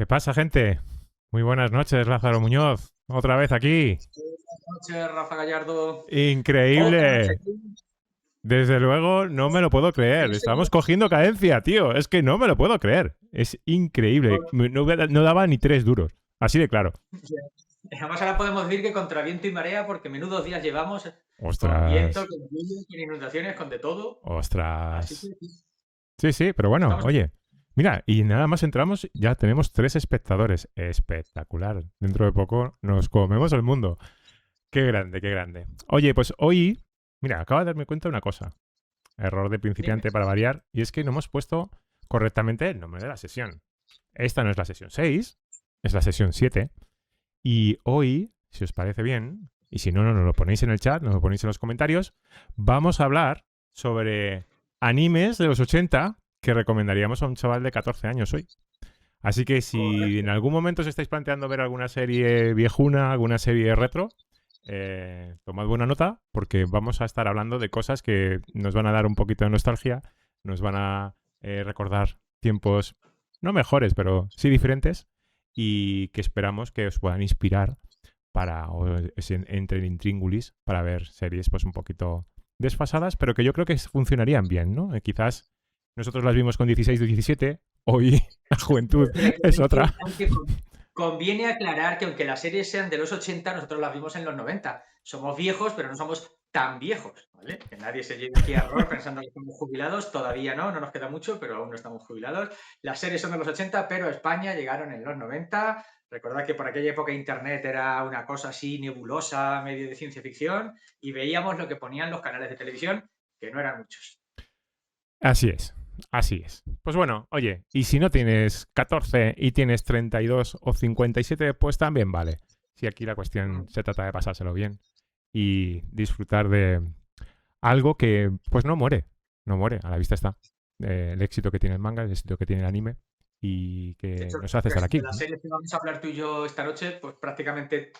¿Qué pasa, gente? Muy buenas noches, Lázaro Muñoz. Otra vez aquí. Buenas noches, Rafa Gallardo. Otra noche Increíble. aquí. Desde luego, no me lo puedo creer. Yo sé que Estamos cogiendo cadencia, tío. Es que no me lo puedo creer. Es increíble. No daba ni 3 duros. Así de claro. además ahora podemos decir que contra viento y marea, porque menudos días llevamos con viento, Ostras. con lluvia, con inundaciones, con de todo. Así que Ostras. sí, Sí, sí, pero bueno, estamos. oye. Mira, y nada más entramos, ya tenemos 3 espectadores. Espectacular. Dentro de poco nos comemos el mundo. Qué grande, qué grande. Oye, pues hoy, mira, acabo de darme cuenta de una cosa. Error de Dime. principiante para variar. Y es que no hemos puesto correctamente el nombre de la sesión. Esta no es la sesión 6, es la sesión 7. Y hoy, si os parece bien, y si no, nos lo ponéis en el chat, nos lo ponéis en los comentarios, vamos a hablar sobre animes de los 80 que recomendaríamos a un chaval de 14 años hoy. Así que si en Correcto. algún momento os estáis planteando ver alguna serie viejuna, alguna serie retro, tomad buena nota porque vamos a estar hablando de cosas que nos van a dar un poquito de nostalgia, nos van a recordar tiempos no mejores, pero sí diferentes y que esperamos que os puedan inspirar para entren intríngulis para ver series pues un poquito desfasadas, pero que yo creo que funcionarían bien, ¿no? Quizás nosotros las vimos con 16 o 17, hoy la juventud es otra. Aunque conviene aclarar que aunque las series sean de los 80, nosotros las vimos en los 90. Somos viejos, pero no somos tan viejos, ¿vale? Que nadie se lleve aquí a error pensando que estamos jubilados. Todavía no nos queda mucho, pero aún no estamos jubilados. Las series son de los 80, pero a España llegaron en los 90. Recordad que por aquella época Internet era una cosa así nebulosa, medio de ciencia ficción, y veíamos lo que ponían los canales de televisión, que no eran muchos. Así es, así es. Pues bueno, oye, y si no tienes 14 y tienes 32 o 57, pues también vale. Si aquí la cuestión se trata de pasárselo bien y disfrutar de algo que pues no muere, no muere, a la vista está. El éxito que tiene el manga, el éxito que tiene el anime y De que hecho, nos hace estar de aquí, las ¿no? series que vamos a hablar tú y yo esta noche, pues prácticamente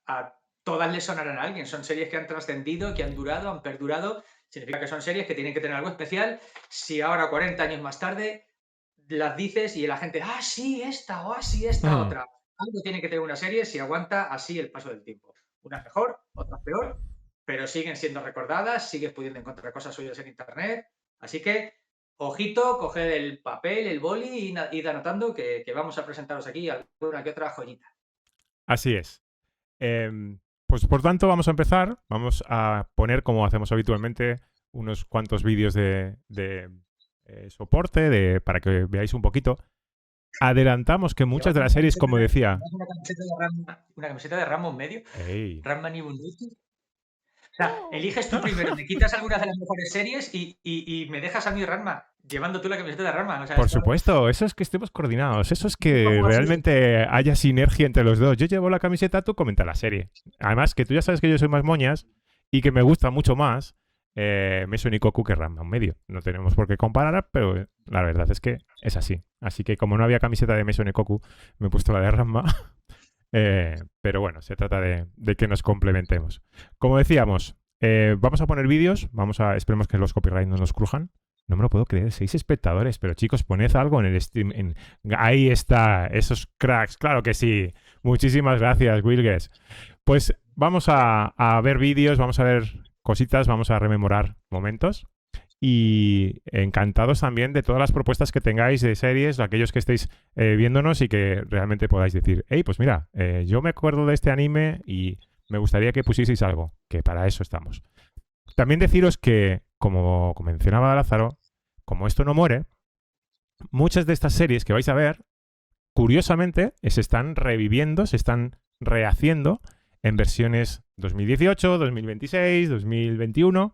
a todas les sonarán a alguien. Son series que han trascendido, que han durado, han perdurado. Significa que son series que tienen que tener algo especial. Si ahora, 40 años más tarde, las dices y la gente, ah, sí, esta, o ah, sí, esta Ujú. otra. Algo tiene que tener una serie si aguanta así el paso del tiempo. Unas mejor, otras peor, pero siguen siendo recordadas, sigues pudiendo encontrar cosas suyas en internet. Así que ojito, coged el papel, el boli y id anotando que vamos a presentaros aquí alguna que otra joyita. Así es. Pues por tanto vamos a empezar, vamos a poner como hacemos habitualmente unos cuantos vídeos de soporte para que veáis un poquito. Adelantamos que muchas Llevas de las series, como decía, una camiseta de Rambo en medio, ¡ey! Ramman y Bunduki. O sea, ¡Oh! eliges tú primero, me quitas algunas de las mejores series y me dejas a mí Ranma, llevando tú la camiseta de Ranma. O sea, Por esto supuesto, eso es que estemos coordinados, eso es nunca que fue así. realmente haya sinergia entre los dos. Yo llevo la camiseta, tú comenta la serie. Además, que tú ya sabes que yo soy más moñas y que me gusta mucho más Meso Nikoku que Ranma en medio. No tenemos por qué comparar, pero la verdad es que es así. Así que como no había camiseta de Meso Nikoku, me he puesto la de Ranma. Pero bueno, se trata de que nos complementemos. Como decíamos, vamos a poner vídeos, esperemos que los copyright no nos crujan. No me lo puedo creer, 6 espectadores, pero chicos, poned algo en el stream. Ahí está, esos cracks, claro que sí. Muchísimas gracias, Wilges. Pues vamos a ver vídeos, vamos a ver cositas, vamos a rememorar momentos. Y encantados también de todas las propuestas que tengáis de series, de aquellos que estéis viéndonos y que realmente podáis decir, hey, pues mira, yo me acuerdo de este anime y me gustaría que pusieseis algo, que para eso estamos. También deciros que, como mencionaba Lázaro, como esto no muere, muchas de estas series que vais a ver, curiosamente, se están reviviendo, se están rehaciendo en versiones 2018, 2026, 2021.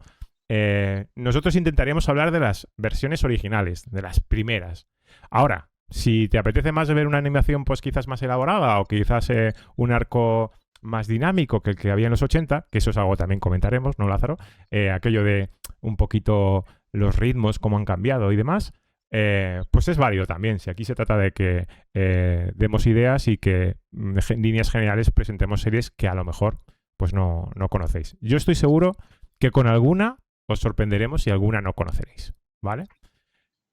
Nosotros intentaríamos hablar de las versiones originales, de las primeras. Ahora, si te apetece más ver una animación pues quizás más elaborada o quizás un arco más dinámico que el que había en los 80, que eso es algo que también comentaremos, ¿no, Lázaro? Aquello de un poquito los ritmos, cómo han cambiado y demás, pues es válido también. Si aquí se trata de que demos ideas y que en líneas generales presentemos series que a lo mejor pues no conocéis. Yo estoy seguro que con alguna os sorprenderemos y alguna no conoceréis, ¿vale?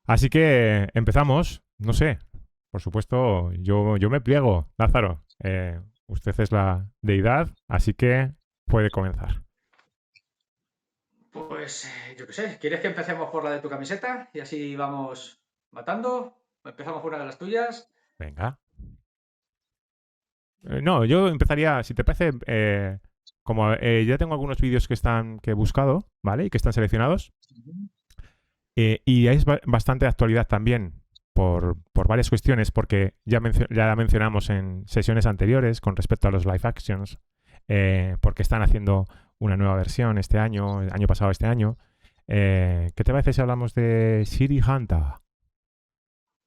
Así que empezamos, no sé. por supuesto, yo me pliego, Lázaro. Usted es la deidad, así que puede comenzar. Pues yo qué sé, ¿quieres que empecemos por la de tu camiseta? Y así vamos matando. Empezamos por una de las tuyas. Venga. No, yo empezaría, si te parece, como ya tengo algunos vídeos que he buscado, ¿vale? Y que están seleccionados. Y es bastante de actualidad también por varias cuestiones, porque ya la mencionamos en sesiones anteriores con respecto a los live actions, porque están haciendo una nueva versión este año, el año pasado, este año. ¿Qué te parece si hablamos de City Hunter?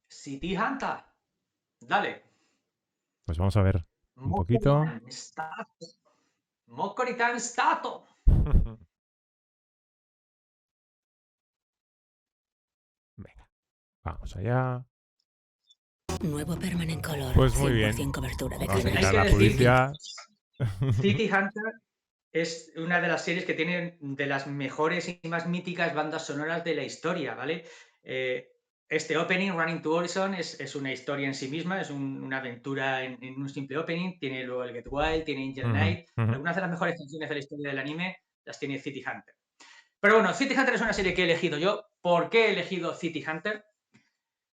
City Hunter. Dale. Pues vamos a ver un poquito. Mokoritan Stato. Venga, vamos allá. Nuevo Permanent Color. Pues muy bien. 100% cobertura de Vamos a canas. quitar Hay que la decir publicidad. City Hunter es una de las series que tiene de las mejores y más míticas bandas sonoras de la historia, ¿vale? Este opening, Running to Horizon, es una historia en sí misma, es una aventura en un simple opening. Tiene luego el Get Wild, tiene Angel Night. Algunas de las mejores canciones de la historia del anime las tiene City Hunter. Pero bueno, City Hunter es una serie que he elegido yo. ¿Por qué he elegido City Hunter?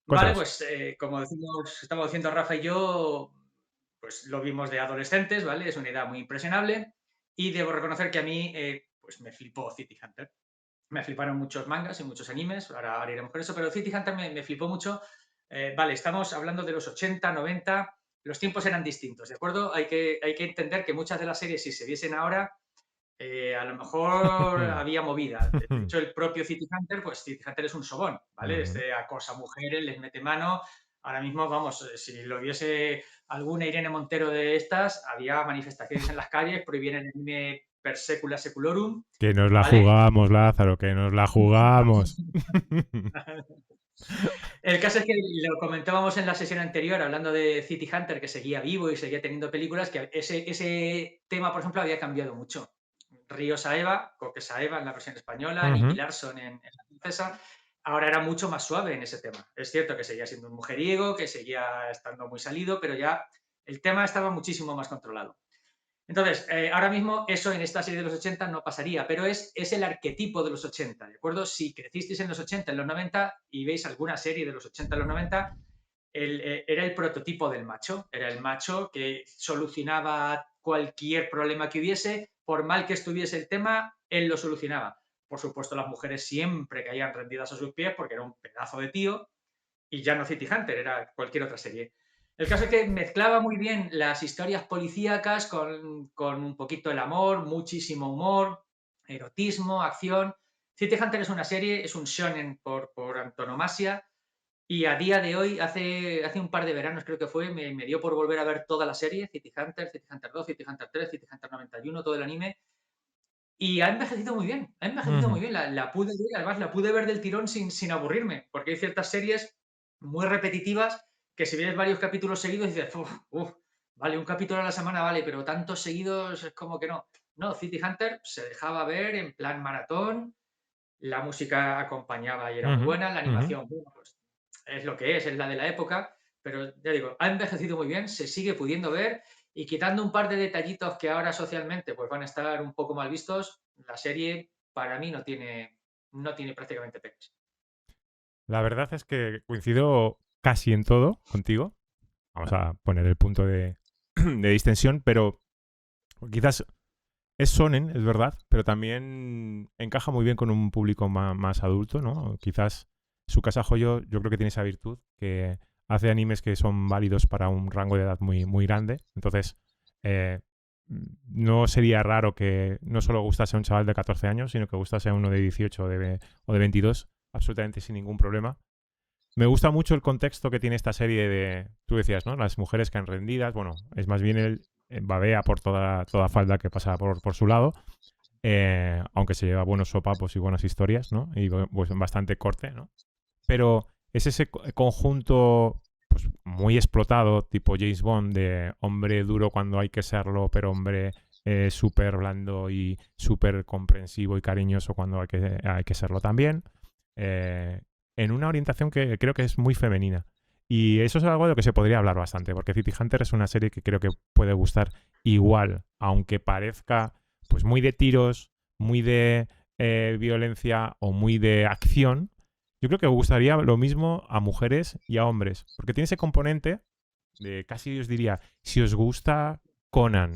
Vale, Cuéntanos. pues como estamos diciendo Rafa y yo, pues lo vimos de adolescentes, ¿vale? Es una edad muy impresionable y debo reconocer que a mí pues me flipó City Hunter. Me fliparon muchos mangas y muchos animes, ahora iremos por eso, pero City Hunter me flipó mucho. Vale, estamos hablando de los 80, 90, los tiempos eran distintos, ¿de acuerdo? Hay que entender que muchas de las series, si se viesen ahora, a lo mejor había movida. De hecho, el propio City Hunter, pues City Hunter es un sobón, ¿vale? Este acosa a mujeres, les mete mano. Ahora mismo, vamos, si lo viese alguna Irene Montero de estas, había manifestaciones en las calles, prohibían el anime per secula seculorum, Que nos la ¿vale? jugamos, Lázaro, que nos la jugamos. El caso es que lo comentábamos en la sesión anterior, hablando de City Hunter, que seguía vivo y seguía teniendo películas, que ese tema, por ejemplo, había cambiado mucho. Ryo Saeva, Koke Saeva en la versión española, Nicky Larson en la francesa, ahora era mucho más suave en ese tema. Es cierto que seguía siendo un mujeriego, que seguía estando muy salido, pero ya el tema estaba muchísimo más controlado. Entonces, ahora mismo eso en esta serie de los 80 no pasaría, pero es el arquetipo de los 80, ¿de acuerdo? Si crecisteis en los 80, en los 90 y veis alguna serie de los 80, en los 90, era el prototipo del macho, era el macho que solucionaba cualquier problema que hubiese, por mal que estuviese el tema, él lo solucionaba. Por supuesto, las mujeres siempre caían rendidas a sus pies porque era un pedazo de tío y ya no City Hunter, era cualquier otra serie. El caso es que mezclaba muy bien las historias policíacas con un poquito el amor, muchísimo humor, erotismo, acción. City Hunter es una serie, es un shonen por antonomasia, y a día de hoy, hace un par de veranos creo que fue, me dio por volver a ver toda la serie, City Hunter 2, City Hunter 3, City Hunter 91, todo el anime, y ha envejecido muy bien, ha envejecido muy bien. La pude ver, además la pude ver del tirón sin aburrirme, porque hay ciertas series muy repetitivas que si ves varios capítulos seguidos dices, vale, un capítulo a la semana vale, pero tantos seguidos es como que no. No, City Hunter se dejaba ver en plan maratón, la música acompañaba y era muy buena, la animación, bueno, pues es lo que es la de la época, pero ya digo, ha envejecido muy bien, se sigue pudiendo ver y quitando un par de detallitos que ahora socialmente pues van a estar un poco mal vistos, la serie para mí no tiene prácticamente pegas. La verdad es que coincido casi en todo contigo. Vamos a poner el punto de distensión, pero quizás es shonen, es verdad, pero también encaja muy bien con un público más adulto, ¿no? Quizás Tsukasa Joyo yo creo que tiene esa virtud, que hace animes que son válidos para un rango de edad muy, muy grande. Entonces, eh, no sería raro que no solo gustase a un chaval de 14 años, sino que gustase a uno de 18 o de 22, absolutamente sin ningún problema. Me gusta mucho el contexto que tiene esta serie de, tú decías, ¿no? Las mujeres caen rendidas, bueno, es más bien el babea por toda falda que pasa por su lado, aunque se lleva buenos sopapos y buenas historias, ¿no? Y pues bastante corte, ¿no? Pero es ese conjunto pues, muy explotado, tipo James Bond, de hombre duro cuando hay que serlo, pero hombre súper blando y súper comprensivo y cariñoso cuando hay que serlo también. En una orientación que creo que es muy femenina. Y eso es algo de lo que se podría hablar bastante, porque City Hunter es una serie que creo que puede gustar igual, aunque parezca pues muy de tiros, muy de violencia o muy de acción. Yo creo que gustaría lo mismo a mujeres y a hombres, porque tiene ese componente de casi os diría, si os gusta Conan,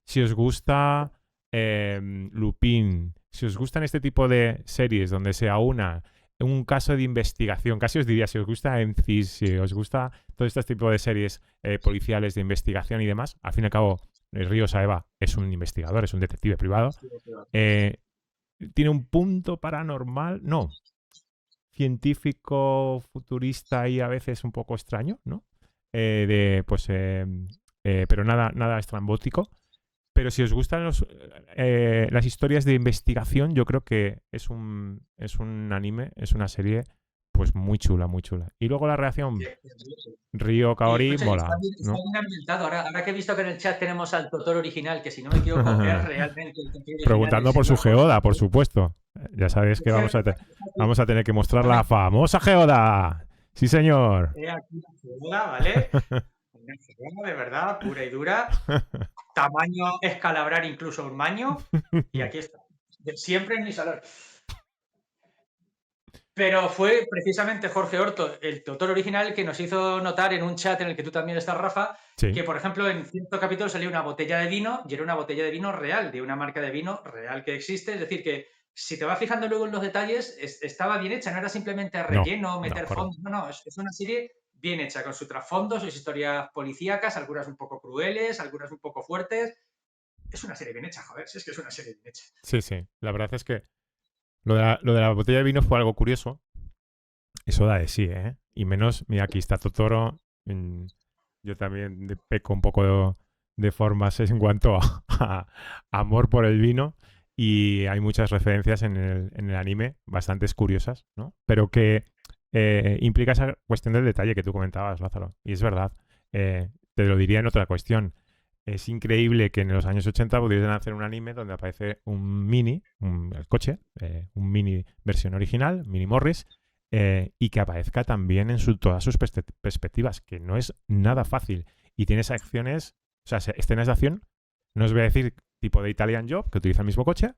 si os gusta Lupin, si os gustan este tipo de series donde se aúna un caso de investigación, casi os diría, si os gusta M6, si os gusta todo este tipo de series policiales de investigación y demás, al fin y al cabo, Ryo Saeba es un investigador, es un detective privado. Tiene un punto paranormal, no, científico, futurista y a veces un poco extraño, ¿no? Pero nada estrambótico. Pero si os gustan las historias de investigación, yo creo que es un anime, es una serie pues muy chula, muy chula. Y luego la reacción Ryo Kaori Escucha, mola, está ¿no? bien ambientado. Ahora que he visto que en el chat tenemos al Totoro original, que si no me equivoco es realmente el Totoro original. Preguntando por su geoda, por supuesto. Ya sabéis que vamos a tener que mostrar la famosa geoda. Sí, señor. Aquí la geoda, ¿vale? Una geoda de verdad, pura y dura. Tamaño escalabrar incluso un maño. Y aquí está. Siempre en mi salón. Pero fue precisamente Jorge Horto, el Totoro original, que nos hizo notar en un chat en el que tú también estás, Rafa, Sí. que, por ejemplo, en cierto capítulo salía una botella de vino y era una botella de vino real, de una marca de vino real que existe. Es decir, que si te vas fijando luego en los detalles, estaba bien hecha, no era simplemente relleno, meter fondos. No, es una serie bien hecha, con su trasfondo, sus historias policíacas, algunas un poco crueles, algunas un poco fuertes. Es una serie bien hecha, joder, si es que es una serie bien hecha. Sí, sí. La verdad es que lo de la botella de vino fue algo curioso. Eso da de sí, ¿eh? Y menos, mira, aquí está Totoro. Yo también peco un poco de formas en cuanto a amor por el vino. Y hay muchas referencias en el anime, bastantes curiosas, ¿no? Pero que implica esa cuestión del detalle que tú comentabas, Lázaro. Y es verdad. Te lo diría en otra cuestión. Es increíble que en los años 80 pudiesen hacer un anime donde aparece un mini, el coche, un mini versión original, Mini Morris, y que aparezca también en todas sus perspectivas, que no es nada fácil. Y tienes acciones, o sea, escenas de acción, no os voy a decir tipo de Italian Job, que utiliza el mismo coche,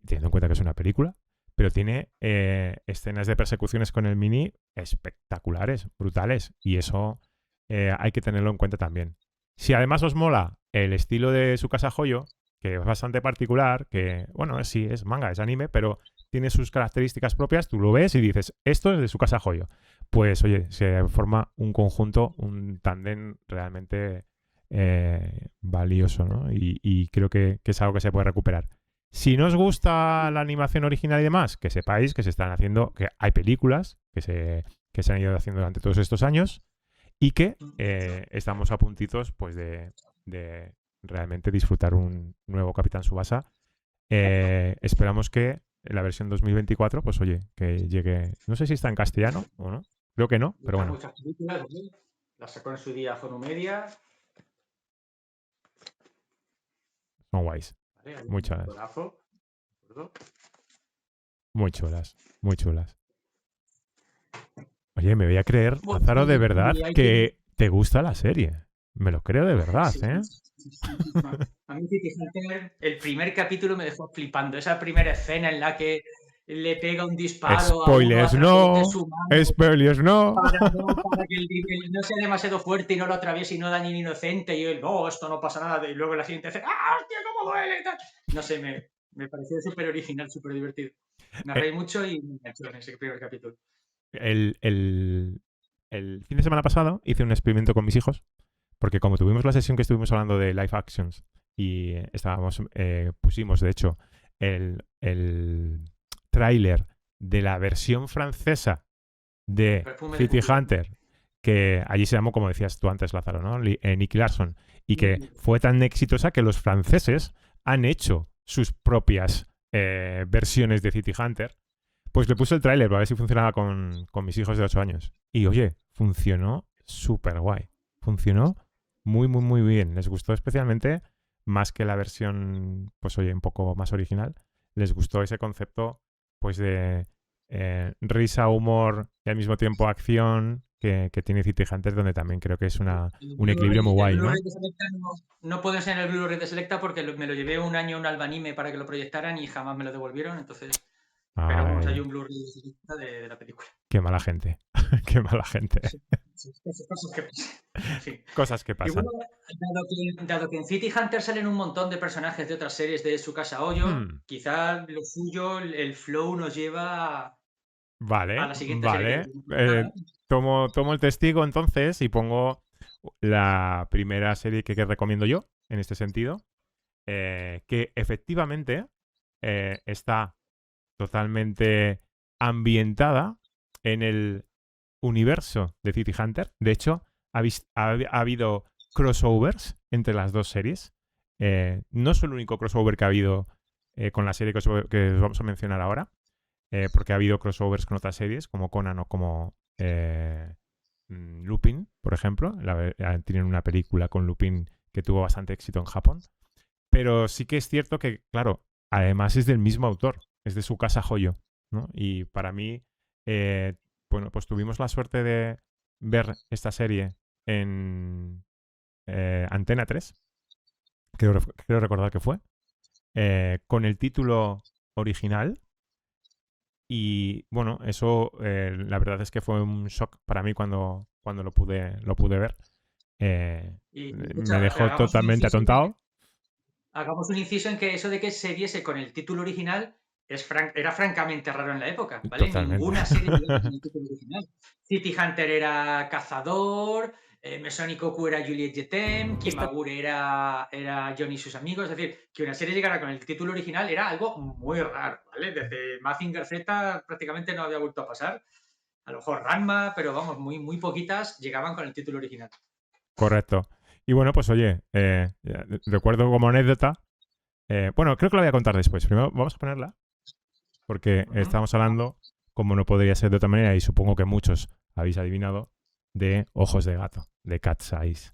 teniendo en cuenta que es una película, pero tiene escenas de persecuciones con el mini espectaculares, brutales, y eso hay que tenerlo en cuenta también. Si además os mola el estilo de Tsukasa Hoyo, que es bastante particular, que, bueno, sí, es manga, es anime, pero tiene sus características propias, tú lo ves y dices, esto es de Tsukasa Hoyo. Pues, oye, se forma un conjunto, un tándem realmente valioso, ¿no? Y creo que es algo que se puede recuperar. Si no os gusta la animación original y demás, que sepáis que se están haciendo, que hay películas que se han ido haciendo durante todos estos años y que estamos a puntitos pues de realmente disfrutar un nuevo Capitán Tsubasa. Esperamos que la versión 2024, pues oye, que llegue, no sé si está en castellano o no, creo que no, pero bueno. Muchas películas, las sacó en su día Fono Media. Son guays. Vale, muy chulas. Golazo. Muy chulas, muy chulas. Oye, me voy a creer, Lázaro, de verdad, que te gusta la serie. Me lo creo de verdad, ¿eh? Sí. A mí City Hunter, el primer capítulo me dejó flipando. Esa primera escena en la que le pega un disparo Spoilers a uno a través de su mano. Spoilers no. Para que el no sea demasiado fuerte y no lo atraviese y no dañe ni inocente. Y él, no, esto no pasa nada. Y luego la siguiente hace, ¡ah, hostia, cómo duele! No sé, me pareció súper original, súper divertido. Me reí mucho y me enganchó en ese primer capítulo. El fin de semana pasado hice un experimento con mis hijos, porque como tuvimos la sesión que estuvimos hablando de live actions y pusimos de hecho el tráiler de la versión francesa de City Hunter, que allí se llamó, como decías tú antes, Lázaro, ¿no? Nicky Larson, y que fue tan exitosa que los franceses han hecho sus propias versiones de City Hunter. Pues le puse el tráiler para ver si funcionaba con mis hijos de 8 años. Y oye, funcionó súper guay. Funcionó muy, muy, muy bien. Les gustó especialmente, más que la versión, pues oye, un poco más original. Les gustó ese concepto, pues de risa, humor y al mismo tiempo acción que tiene City Hunter, donde también creo que es un equilibrio muy guay, El ¿no? Blu-ray de Selecta no puedo enseñar el Blu-ray de Selecta porque me lo llevé un año a un albanime para que lo proyectaran y jamás me lo devolvieron, entonces... Pero vamos, hay Ay, un Blu-ray de Selecta de la película. qué mala gente. Qué mala gente. Sí, cosas que pasan. En fin. Cosas que Y pasan. bueno, dado que en City Hunter salen un montón de personajes de otras series de Tsukasa Oyo, quizá lo suyo, el flow nos lleva a Vale, la siguiente serie que vale. tenemos preparada. Tomo el testigo entonces y pongo la primera serie que recomiendo yo en este sentido, que efectivamente está totalmente ambientada en el universo de City Hunter. De hecho, ha habido crossovers entre las dos series. No es el único crossover que ha habido con la serie que os vamos a mencionar ahora, porque ha habido crossovers con otras series como Conan o como Lupin, por ejemplo. Tienen una película con Lupin que tuvo bastante éxito en Japón. Pero sí que es cierto que, claro, además es del mismo autor, es de Tsukasa Hoyo, ¿no? Y para mí, bueno, pues tuvimos la suerte de ver esta serie en Antena 3, creo recordar que fue, con el título original. Y bueno, eso la verdad es que fue un shock para mí cuando lo pude ver. Me dejó totalmente atontado. Hagamos un inciso en que eso de que series con el título original era francamente raro en la época, ¿vale? Totalmente. Ninguna serie tenía el título original. City Hunter era Cazador, Mesón Goku era Juliet Jetem, Kimagure era Johnny y sus amigos. Es decir, que una serie llegara con el título original era algo muy raro, ¿vale? Desde Mazinger Z prácticamente no había vuelto a pasar. A lo mejor Ranma, pero vamos, muy poquitas llegaban con el título original. Correcto. Y bueno, pues oye, recuerdo como anécdota. Bueno, creo que lo voy a contar después. Primero vamos a ponerla. Porque estamos hablando, como no podría ser de otra manera, y supongo que muchos habéis adivinado, de Ojos de Gato, de Cat's Eyes.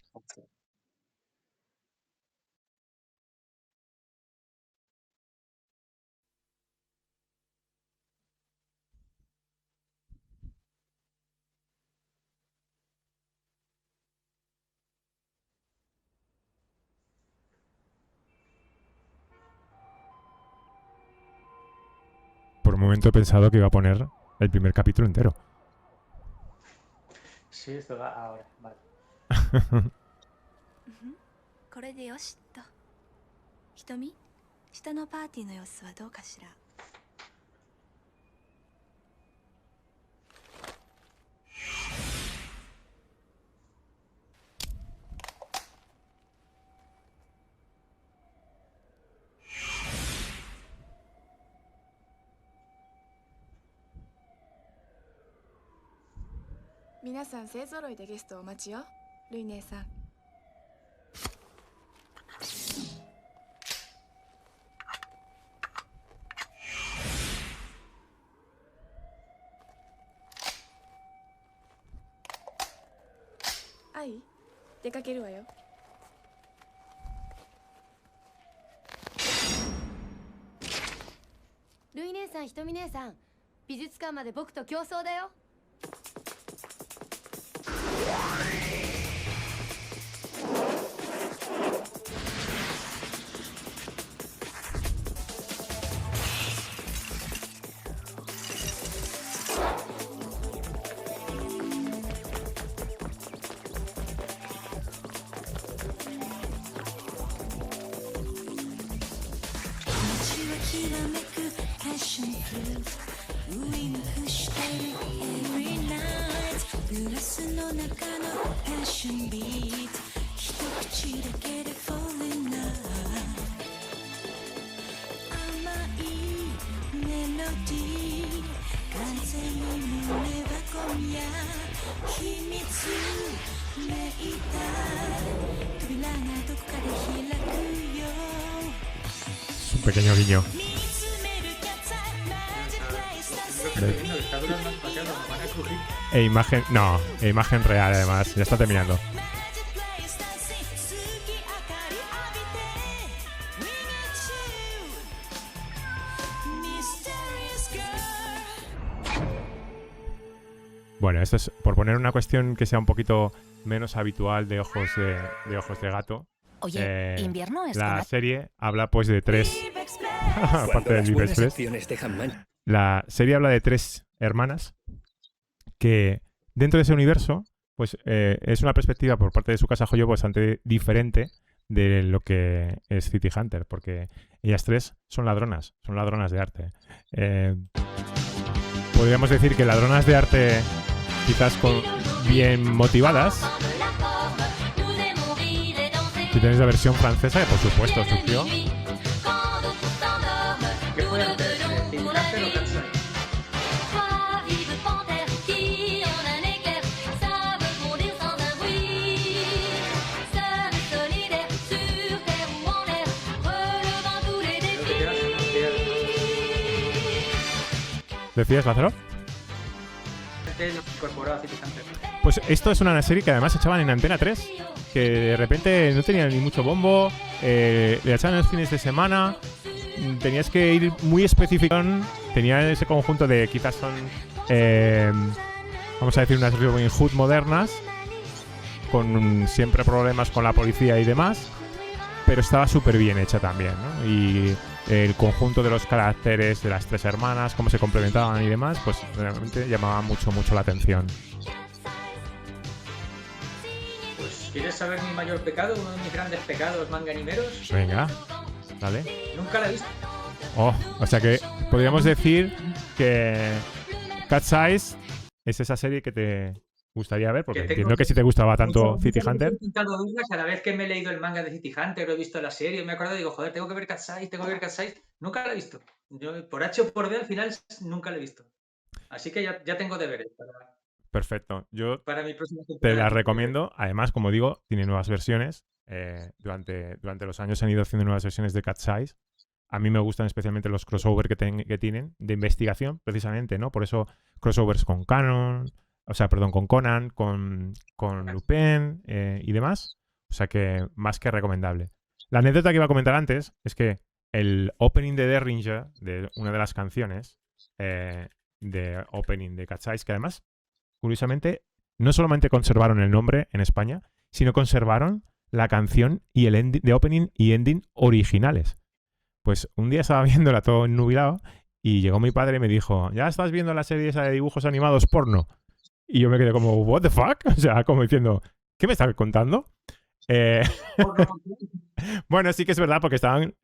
Por un momento he pensado que iba a poner el primer capítulo entero. Sí, esto va ahora, vale. これでよしっと。ひとみ、下のパーティーの様子はどうかしら。皆さん勢ぞろいでゲストをお待ちよ。ルイ姉さん。愛、出かけるわよ。ルイ姉さん、ひとみ姉さん、美術館まで僕と競争だよ。Es un pequeño guiño. Imagen, no, imagen real además, ya está terminando. Bueno, esto es por poner una cuestión que sea un poquito menos habitual de ojos de gato. Oye, invierno es La serie habla pues de tres... aparte del Vive Express. La serie habla de tres hermanas que dentro de ese universo pues es una perspectiva por parte de su casa Joyo bastante diferente de lo que es City Hunter, porque ellas tres son ladronas de arte. Podríamos decir que ladronas de arte quizás bien motivadas. Si tenéis la versión francesa, que por supuesto surgió. ¿Qué fue antes? ¿City Hunter o Katsai? Creo que llevas una ¿Decías, Lázaro? lo incorporado a City Hunter. Pues esto es una serie que además echaban en Antena 3, que de repente no tenía ni mucho bombo, le echaban en los fines de semana, tenías que ir muy específico, tenía ese conjunto de quizás son, vamos a decir, unas Robin Hood modernas, con siempre problemas con la policía y demás, pero estaba súper bien hecha también, ¿no? Y el conjunto de los caracteres de las tres hermanas, cómo se complementaban y demás, pues realmente llamaba mucho la atención. Pues, ¿quieres saber mi mayor pecado? Uno de mis grandes pecados manganimeros. Venga, dale. Nunca la he visto. Oh, o sea que podríamos decir que Cat's Eyes es esa serie que te gustaría ver, porque Que tengo entiendo que si te gustaba tanto Muchas City veces Hunter. he intentado verla, cada vez que me he leído el manga de City Hunter o he visto la serie, me acuerdo y digo, joder, tengo que ver Cat's Eyes, tengo que ver Cat's Eyes. Nunca la he visto. Yo, por H o por B, al final nunca la he visto. Así que ya tengo deberes Perfecto. Yo para mi próxima te temporada. la recomiendo. Además, como digo, tiene nuevas versiones. Durante los años han ido haciendo nuevas versiones de Cat's Eyes. A mí me gustan especialmente los crossover que tienen de investigación, precisamente, ¿no? Por eso crossovers con Canon, con Conan, con Lupin y demás. O sea que más que recomendable. La anécdota que iba a comentar antes es que el opening de Derringer, de una de las canciones de opening de Cat's Eyes, que además, curiosamente, no solamente conservaron el nombre en España, sino conservaron la canción y el ending, de opening y ending originales. Pues un día estaba viéndola todo ennubilado y llegó mi padre y me dijo, ¿ya estás viendo la serie esa de dibujos animados porno? Y yo me quedé como, ¿what the fuck? O sea, como diciendo, ¿qué me estás contando? Bueno, sí que es verdad, porque estaban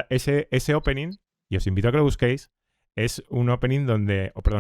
ese opening, y os invito a que lo busquéis, es un opening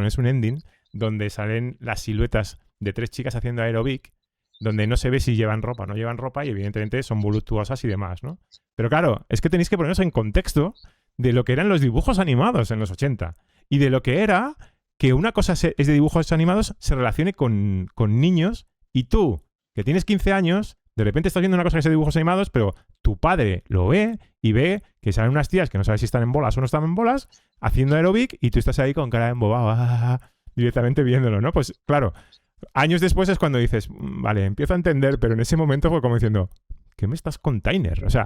es un ending donde salen las siluetas de tres chicas haciendo aeróbic, donde no se ve si llevan ropa o no llevan ropa, y evidentemente son voluptuosas y demás, ¿no? Pero claro, es que tenéis que poneros en contexto de lo que eran los dibujos animados en los 80 y de lo que era que una cosa es de dibujos animados se relacione con niños, y tú, que tienes 15 años, de repente estás viendo una cosa que es de dibujos animados, pero tu padre lo ve y ve que salen unas tías que no sabes si están en bolas o no están en bolas, haciendo aeróbic, y tú estás ahí con cara de embobado, directamente viéndolo, ¿no? Pues claro, años después es cuando dices, vale, empiezo a entender, pero en ese momento fue como diciendo, ¿qué me estás container? O sea...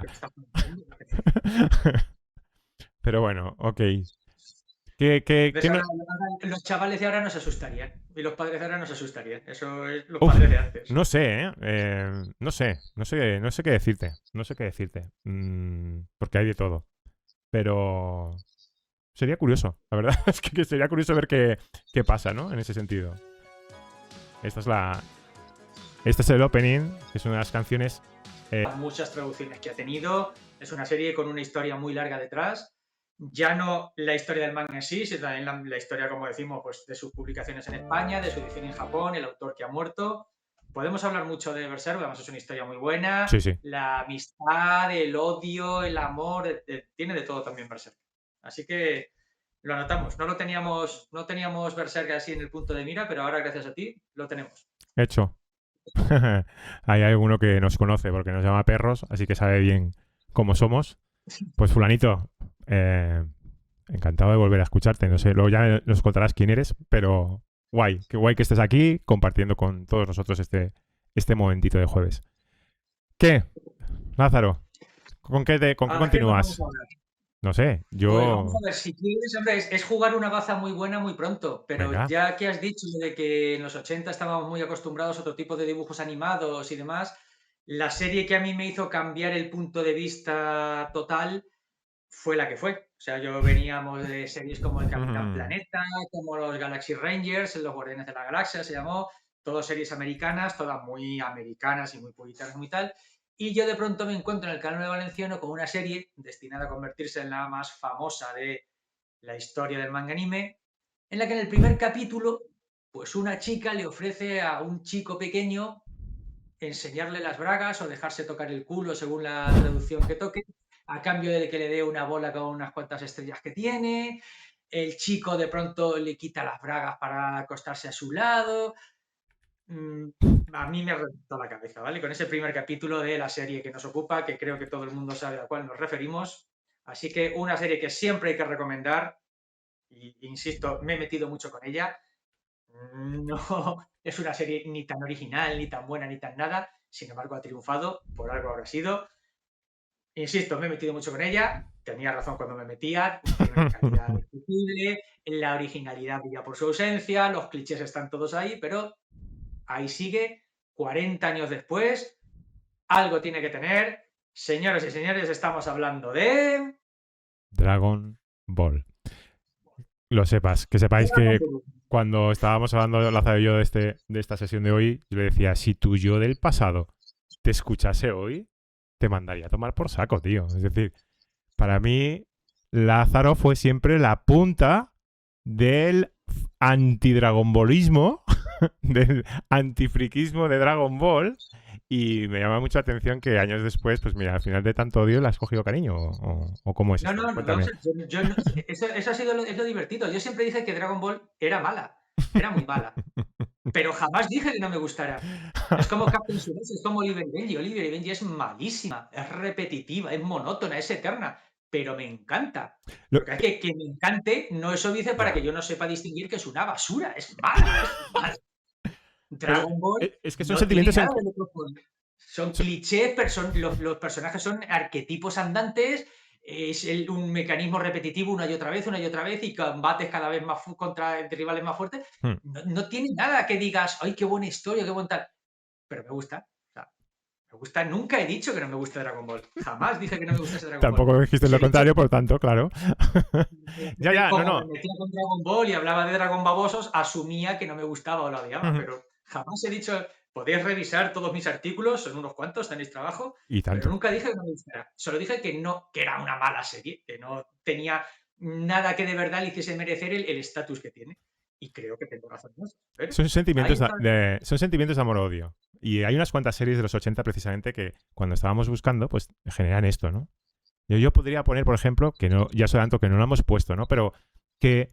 Pero bueno, ok. Los chavales de ahora no se asustarían. Y los padres de ahora no se asustarían. Eso es los padres de antes. No sé, no sé qué decirte. No sé qué decirte. Porque hay de todo. Pero sería curioso, la verdad. Es que sería curioso ver qué pasa, ¿no? En ese sentido. Este es el opening, que es una de las canciones. Muchas traducciones que ha tenido. Es una serie con una historia muy larga detrás. Ya no la historia del manga en sí, sino también la historia, como decimos, pues de sus publicaciones en España, de su edición en Japón, el autor que ha muerto. Podemos hablar mucho de Berserk, además es una historia muy buena. Sí, sí. La amistad, el odio, el amor, tiene de todo también Berserk. Así que lo anotamos. No teníamos Berserk así en el punto de mira, pero ahora gracias a ti lo tenemos. Hecho. Hay alguno que nos conoce porque nos llama perros, así que sabe bien cómo somos. Pues fulanito, encantado de volver a escucharte. No sé, luego ya nos contarás quién eres, pero qué guay que estés aquí compartiendo con todos nosotros este momentito de jueves. ¿Qué? Lázaro, ¿con qué continúas? No sé, Pues yo... vamos a ver, si quieres, hombre, es jugar una baza muy buena muy pronto, pero Venga. ya que has dicho de que en los 80 estábamos muy acostumbrados a otro tipo de dibujos animados y demás, la serie que a mí me hizo cambiar el punto de vista total fue la que fue. O sea, yo veníamos de series como el Capitán Planeta, como los Galaxy Rangers, los Guardianes de la Galaxia se llamó, todas series americanas, todas muy americanas y muy puritanas y muy tal. Y yo de pronto me encuentro en el canal de Valenciano con una serie destinada a convertirse en la más famosa de la historia del manga anime, en la que en el primer capítulo, pues una chica le ofrece a un chico pequeño enseñarle las bragas o dejarse tocar el culo según la traducción que toque, a cambio de que le dé una bola con unas cuantas estrellas que tiene. El chico de pronto le quita las bragas para acostarse a su lado. A mí me reventó la cabeza, ¿vale? Con ese primer capítulo de la serie que nos ocupa, que creo que todo el mundo sabe a cuál nos referimos. Así que una serie que siempre hay que recomendar, y insisto, me he metido mucho con ella. No es una serie ni tan original, ni tan buena, ni tan nada. Sin embargo, ha triunfado, por algo habrá sido. Insisto, me he metido mucho con ella. Tenía razón cuando me metía. Tiene una calidad indiscutible. La originalidad brilla por su ausencia. Los clichés están todos ahí, pero ahí sigue. 40 años después, algo tiene que tener. Señoras y señores, estamos hablando de... Dragon Ball. Lo sepas, que sepáis que cuando estábamos hablando, Lázaro y yo, de esta sesión de hoy, yo le decía, si tu yo del pasado te escuchase hoy, te mandaría a tomar por saco, tío. Es decir, para mí, Lázaro fue siempre la punta del antidragonbolismo, del antifriquismo de Dragon Ball, y me llama mucho la atención que años después, pues mira, al final de tanto odio le has cogido cariño, o cómo es No, esto? no, no, Cuéntame. eso ha sido es lo divertido. Yo siempre dije que Dragon Ball era mala, era muy mala, pero jamás dije que no me gustara. Es como Captain Tsubasa, es como Oliver y Benji. Oliver y Benji es malísima, es repetitiva, es monótona, es eterna, pero me encanta. Lo- Porque es que me encante no es obvio para Ya. que yo no sepa distinguir que es una basura, es mala, es mala. Pero Dragon Ball es que son no tiene sentimientos nada de lo profundo. Son son- clichés, los personajes son arquetipos andantes, es un mecanismo repetitivo una y otra vez, y combates cada vez más contra rivales más fuertes. Hmm. No tiene nada que digas, ¡ay, qué buena historia, qué buen tal! Pero me gusta. O sea, me gusta. Nunca he dicho que no me guste Dragon Ball. Jamás dije que no me gustase Dragon Ball. Tampoco dijiste Si lo he dicho contrario, por tanto, claro. Ya, como no. me metía con Dragon Ball y hablaba de Dragon Babosos, asumía que no me gustaba o lo odiaba, pero jamás he dicho, podéis revisar todos mis artículos, son unos cuantos, tenéis trabajo, Y pero tanto. nunca dije que no me gustara. Solo dije que no, que era una mala serie, que no tenía nada que de verdad le hiciese merecer el estatus que tiene. Y creo que tengo razón. ¿Ves? Son sentimientos Ahí está. son sentimientos de amor-odio. Y hay unas cuantas series de los 80 precisamente que cuando estábamos buscando, pues generan esto, ¿no? Yo podría poner, por ejemplo, que no, ya tanto que no lo hemos puesto, ¿no? Pero que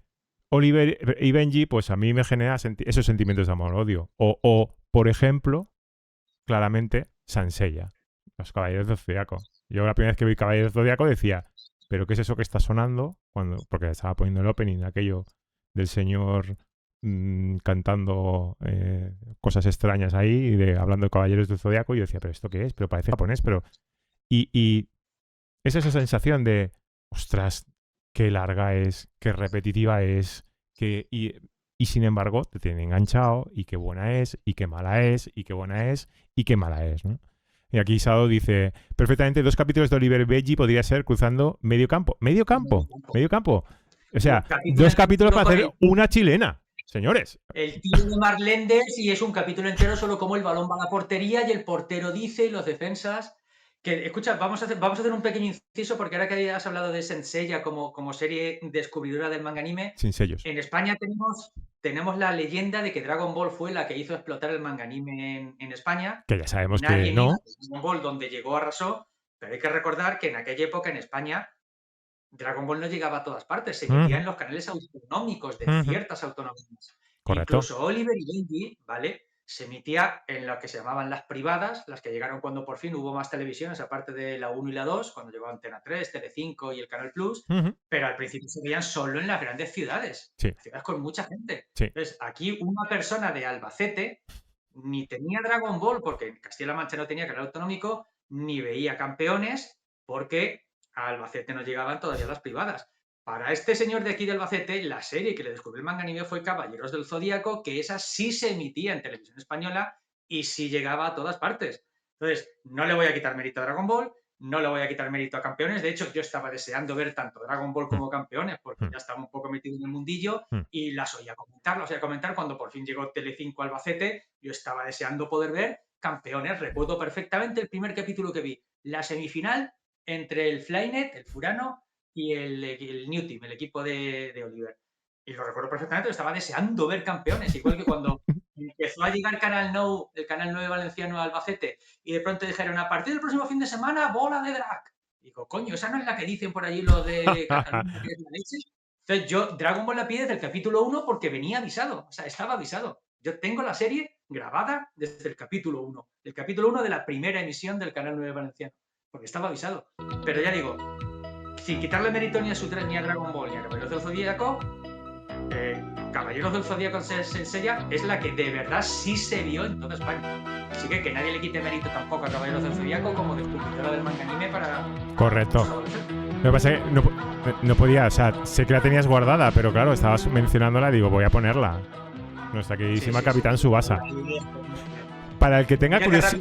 Oliver y Benji, pues a mí me genera esos sentimientos de amor-odio. O, por ejemplo, claramente, Sansella, los Caballeros del Zodiaco. Yo la primera vez que vi Caballeros del Zodiaco decía, ¿pero qué es eso que está sonando? Porque estaba poniendo el opening, aquello del señor cantando cosas extrañas ahí, hablando de Caballeros del Zodiaco, y yo decía, ¿pero esto qué es? Pero parece japonés, pero... Y es esa sensación de, ostras, qué larga es, qué repetitiva es, y sin embargo te tiene enganchado, y qué buena es, y qué mala es, y qué buena es, y qué mala es, ¿no? Y aquí Sado dice, perfectamente 2 capítulos de Oliver Benji podría ser cruzando medio campo. ¿Medio campo? ¿Medio campo? O sea, 2 capítulos para hacer una chilena, señores. El tío de Mark Lenders, y es un capítulo entero solo como el balón va a la portería y el portero dice y los defensas... Que, escucha, vamos a hacer un pequeño inciso porque ahora que has hablado de Senseiya como serie descubridora del manga anime, sin sellos. En España tenemos la leyenda de que Dragon Ball fue la que hizo explotar el manga anime en España. Que ya sabemos Nadie que no. niega que Dragon Ball donde llegó arrasó, pero hay que recordar que en aquella época en España Dragon Ball no llegaba a todas partes, se metía en los canales autonómicos de ciertas autonomías. Correcto. Incluso Oliver y Benji, ¿vale? Se emitía en lo que se llamaban las privadas, las que llegaron cuando por fin hubo más televisiones, aparte de la 1 y la 2, cuando llegó Antena 3, Telecinco y el Canal Plus, pero al principio se veían solo en las grandes ciudades, ciudades con mucha gente. Sí. Entonces, aquí una persona de Albacete ni tenía Dragon Ball, porque en Castilla-La Mancha no tenía canal autonómico, ni veía Campeones, porque a Albacete nos llegaban todavía las privadas. Para este señor de aquí de Albacete, la serie que le descubrió el manga anime fue Caballeros del Zodíaco, que esa sí se emitía en televisión española y sí llegaba a todas partes. Entonces, no le voy a quitar mérito a Dragon Ball, no le voy a quitar mérito a Campeones. De hecho, yo estaba deseando ver tanto Dragon Ball como Campeones, porque ya estaba un poco metido en el mundillo y las oía comentar cuando por fin llegó Telecinco Albacete. Yo estaba deseando poder ver Campeones. Recuerdo perfectamente el primer capítulo que vi, la semifinal entre el Flynet, el Furano, y el New Team, el equipo de Oliver. Y lo recuerdo perfectamente, estaba deseando ver Campeones, igual que cuando empezó a llegar el canal 9 valenciano a Albacete, y de pronto dijeron, a partir del próximo fin de semana, bola de drag. Digo, coño, esa no es la que dicen por allí los de Cataluña, que es la leche. Entonces yo, Dragon Ball la pide desde el capítulo 1 porque venía avisado, o sea, estaba avisado. Yo tengo la serie grabada desde el capítulo 1, el capítulo 1 de la primera emisión del canal 9 valenciano, porque estaba avisado. Pero ya digo, sin quitarle mérito ni a Dragon Ball ni a Caballeros del Zodíaco, Caballeros del Zodíaco Senseiya es la que de verdad sí se vio en toda España. Así que nadie le quite mérito tampoco a Caballeros del Zodíaco como descubridora del manga anime para... Correcto. Lo que pasa es que no podía, o sea, sé que la tenías guardada, pero claro, estabas mencionándola y digo, voy a ponerla. Nuestra queridísima Capitán Tsubasa. Para el que tenga curiosidad...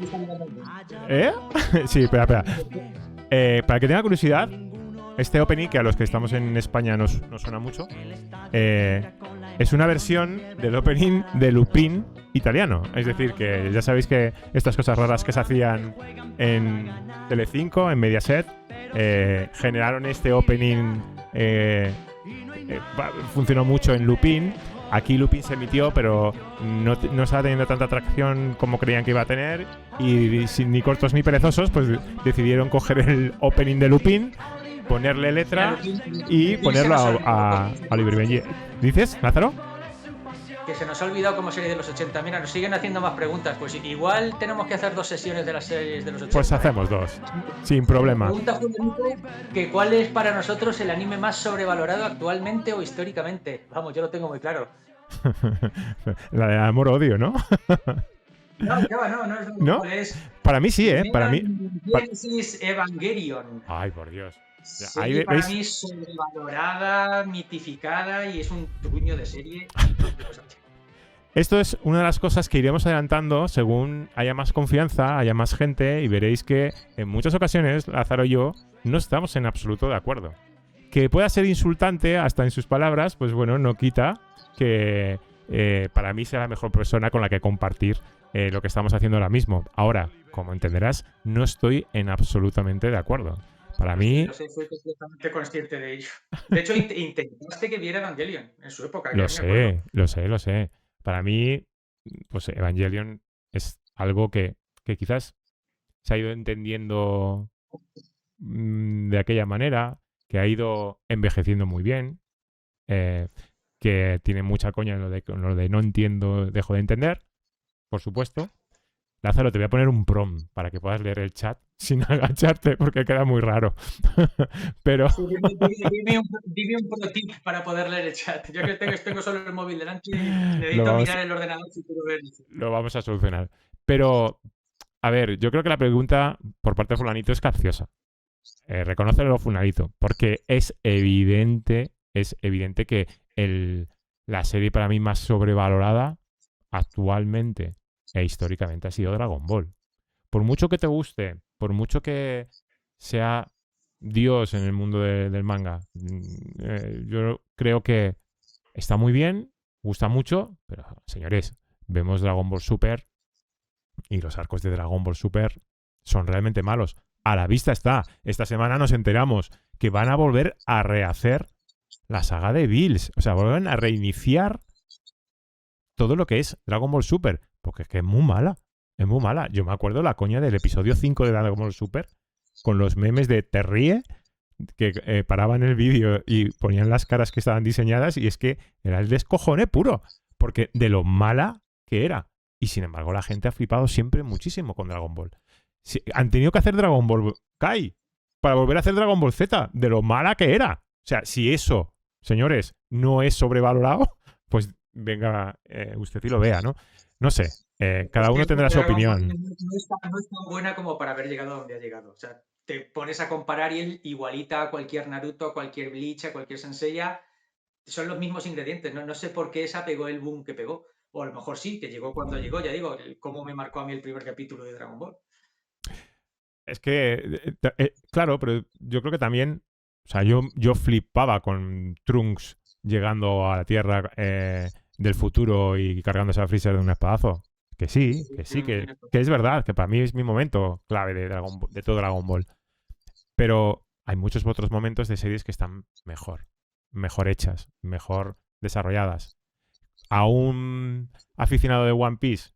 ¿Eh? Sí, espera. Para el que tenga curiosidad, este opening, que a los que estamos en España nos suena mucho, es una versión del opening de Lupin italiano. Es decir, que ya sabéis que estas cosas raras que se hacían en Telecinco, en Mediaset, generaron este opening, funcionó mucho en Lupin. Aquí Lupin se emitió, pero no estaba teniendo tanta atracción como creían que iba a tener, y sin ni cortos ni perezosos, pues decidieron coger el opening de Lupin, ponerle letra y ponerlo a Oliver y Benji. ¿Dices, Lázaro? Que se nos ha olvidado como serie de los 80. Mira, nos siguen haciendo más preguntas. Pues igual tenemos que hacer 2 sesiones de las series de los 80. Pues hacemos 2, sin problema. Pregunta que ¿cuál es para nosotros el anime más sobrevalorado actualmente o históricamente? Vamos, yo lo tengo muy claro. La de amor-odio, ¿no? No, es... Para mí sí, para mí... Genesis Evangelion. Ay, por Dios. Sí, ahí para mí sobrevalorada, mitificada, y es un truño de serie. Esto es una de las cosas que iremos adelantando según haya más confianza, haya más gente, y veréis que en muchas ocasiones Lázaro y yo no estamos en absoluto de acuerdo. Que pueda ser insultante hasta en sus palabras, pues bueno, no quita que para mí sea la mejor persona con la que compartir lo que estamos haciendo ahora mismo. Ahora, como entenderás, no estoy en absolutamente de acuerdo. Para mí... No sé, fui completamente consciente de ello. De hecho, intentaste que viera Evangelion en su época. Lo sé. Para mí, pues Evangelion es algo que quizás se ha ido entendiendo de aquella manera, que ha ido envejeciendo muy bien, que tiene mucha coña en lo de no entiendo, dejo de entender, por supuesto. Lázaro, te voy a poner un prompt para que puedas leer el chat sin agacharte, porque queda muy raro. Pero... Sí, dime un pro tip para poder leer el chat. Yo que tengo solo el móvil delante y necesito mirar el ordenador si quiero ver. Lo vamos a solucionar. Pero, a ver, yo creo que la pregunta por parte de Fulanito es capciosa. Reconócelo, Fulanito, porque es evidente que la serie para mí más sobrevalorada actualmente e históricamente ha sido Dragon Ball. Por mucho que te guste, por mucho que sea Dios en el mundo del manga, yo creo que está muy bien, gusta mucho, pero señores, vemos Dragon Ball Super y los arcos de Dragon Ball Super son realmente malos. A la vista está. Esta semana nos enteramos que van a volver a rehacer la saga de Bills. O sea, vuelven a reiniciar todo lo que es Dragon Ball Super. Porque es que es muy mala. Es muy mala. Yo me acuerdo la coña del episodio 5 de Dragon Ball Super con los memes de Te ríe, que paraban el vídeo y ponían las caras que estaban diseñadas, y es que era el descojone puro. Porque de lo mala que era. Y sin embargo la gente ha flipado siempre muchísimo con Dragon Ball. Han tenido que hacer Dragon Ball Kai para volver a hacer Dragon Ball Z, de lo mala que era. O sea, si eso, señores, no es sobrevalorado, pues venga, usted y lo vea, ¿no? No sé, cada uno tendrá su opinión. No es tan buena como para haber llegado a donde ha llegado. O sea, te pones a comparar y él igualita a cualquier Naruto, a cualquier Bleach, a cualquier Senseiya. Son los mismos ingredientes. No sé por qué esa pegó el boom que pegó. O a lo mejor sí, que llegó cuando llegó. Ya digo, cómo me marcó a mí el primer capítulo de Dragon Ball. Es que, claro, pero yo creo que también, o sea, yo flipaba con Trunks llegando a la Tierra del futuro y cargándose a Freezer de un espadazo. Que sí, que es verdad, que para mí es mi momento clave de todo Dragon Ball. Pero hay muchos otros momentos de series que están mejor hechas, mejor desarrolladas. A un aficionado de One Piece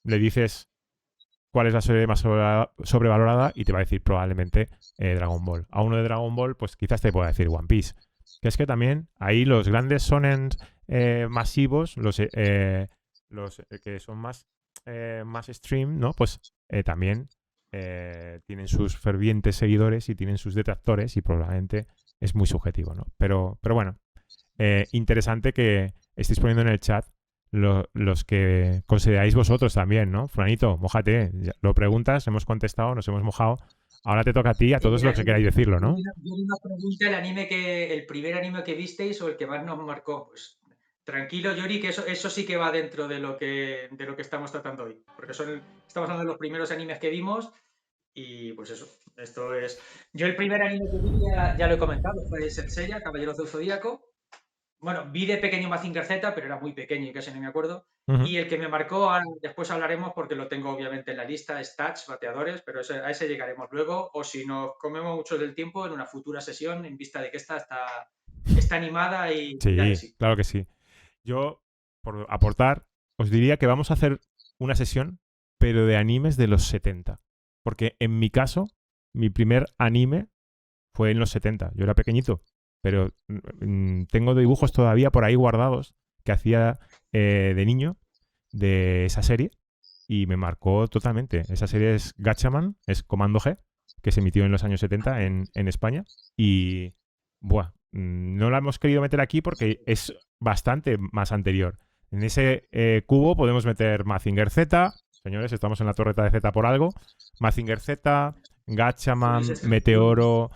le dices cuál es la serie más sobrevalorada y te va a decir probablemente Dragon Ball. A uno de Dragon Ball, pues quizás te pueda decir One Piece. Que es que también ahí los grandes shonen masivos, los que son más stream, ¿no? Pues también tienen sus fervientes seguidores y tienen sus detractores y probablemente es muy subjetivo, ¿no? Pero bueno, interesante que estéis poniendo en el chat los que consideráis vosotros también, ¿no? Fulanito, mójate, lo preguntas, hemos contestado, nos hemos mojado. Ahora te toca a ti, a todos los que queráis decirlo, ¿no? Yo nos pregunta el primer anime que visteis o el que más nos marcó. Pues tranquilo, Yori, que eso sí que va dentro de lo que estamos tratando hoy. Porque estamos hablando de los primeros animes que vimos y pues eso, esto es... Yo el primer anime que vi, ya lo he comentado, fue Senseiya, Caballeros del Zodíaco. Bueno, vi de pequeño Mazinger Z, pero era muy pequeño y casi no me acuerdo. Y el que me marcó, después hablaremos porque lo tengo obviamente en la lista, stats, bateadores, pero a ese llegaremos luego. O si nos comemos mucho del tiempo, en una futura sesión, en vista de que esta está animada y sí, ya que sí. Claro que sí. Yo, por aportar, os diría que vamos a hacer una sesión, pero de animes de los 70. Porque en mi caso, mi primer anime fue en los 70. Yo era pequeñito, pero tengo dibujos todavía por ahí guardados que hacía de niño de esa serie y me marcó totalmente. Esa serie es Gatchaman, es Comando G, que se emitió en los años 70 en España y no la hemos querido meter aquí porque es bastante más anterior. En ese cubo podemos meter Mazinger Z, señores, estamos en la torreta de Z por algo, Mazinger Z, Gatchaman, Meteoro,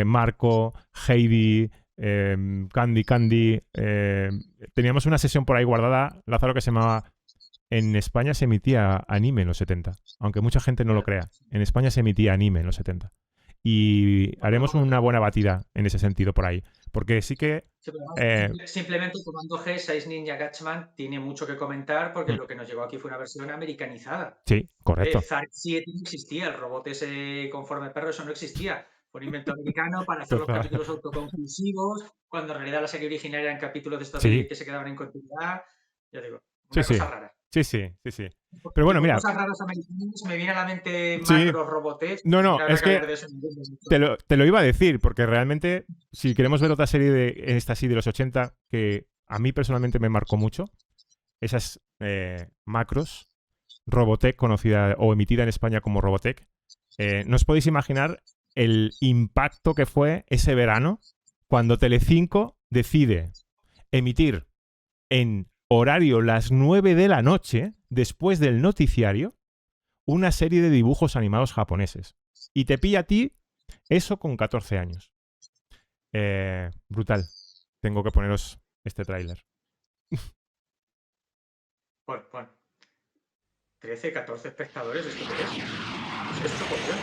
Marco, Heidi, Candy. Teníamos una sesión por ahí guardada, Lázaro, que se llamaba... En España se emitía anime en los 70, aunque mucha gente no lo crea. En España se emitía anime en los 70. Y haremos una buena batida en ese sentido por ahí. Porque sí que... Simplemente Comando G, 6 Ninja Gatchaman, tiene mucho que comentar porque lo que nos llegó aquí fue una versión americanizada. Sí, correcto. Zark 7 no existía, el robot ese conforme perro, eso no existía. Fue un invento americano para hacer los capítulos autoconclusivos, cuando en realidad la serie original eran capítulos de estos que se quedaban en continuidad. Ya digo, una cosa rara. Sí. Pero bueno, mira. Cosas raras americanas, me viene a la mente Macros, Robotech. No, es que te lo iba a decir, porque realmente, si queremos ver otra serie de esta así de los 80, que a mí personalmente me marcó mucho, esas Macros, Robotech, conocida o emitida en España como Robotech, no os podéis imaginar el impacto que fue ese verano cuando Telecinco decide emitir en horario las 9 de la noche, después del noticiario, una serie de dibujos animados japoneses. Y te pilla a ti eso con 14 años. Brutal. Tengo que poneros este tráiler. Bueno. 13, 14 espectadores, ¿esto qué es? ¿Esto por qué?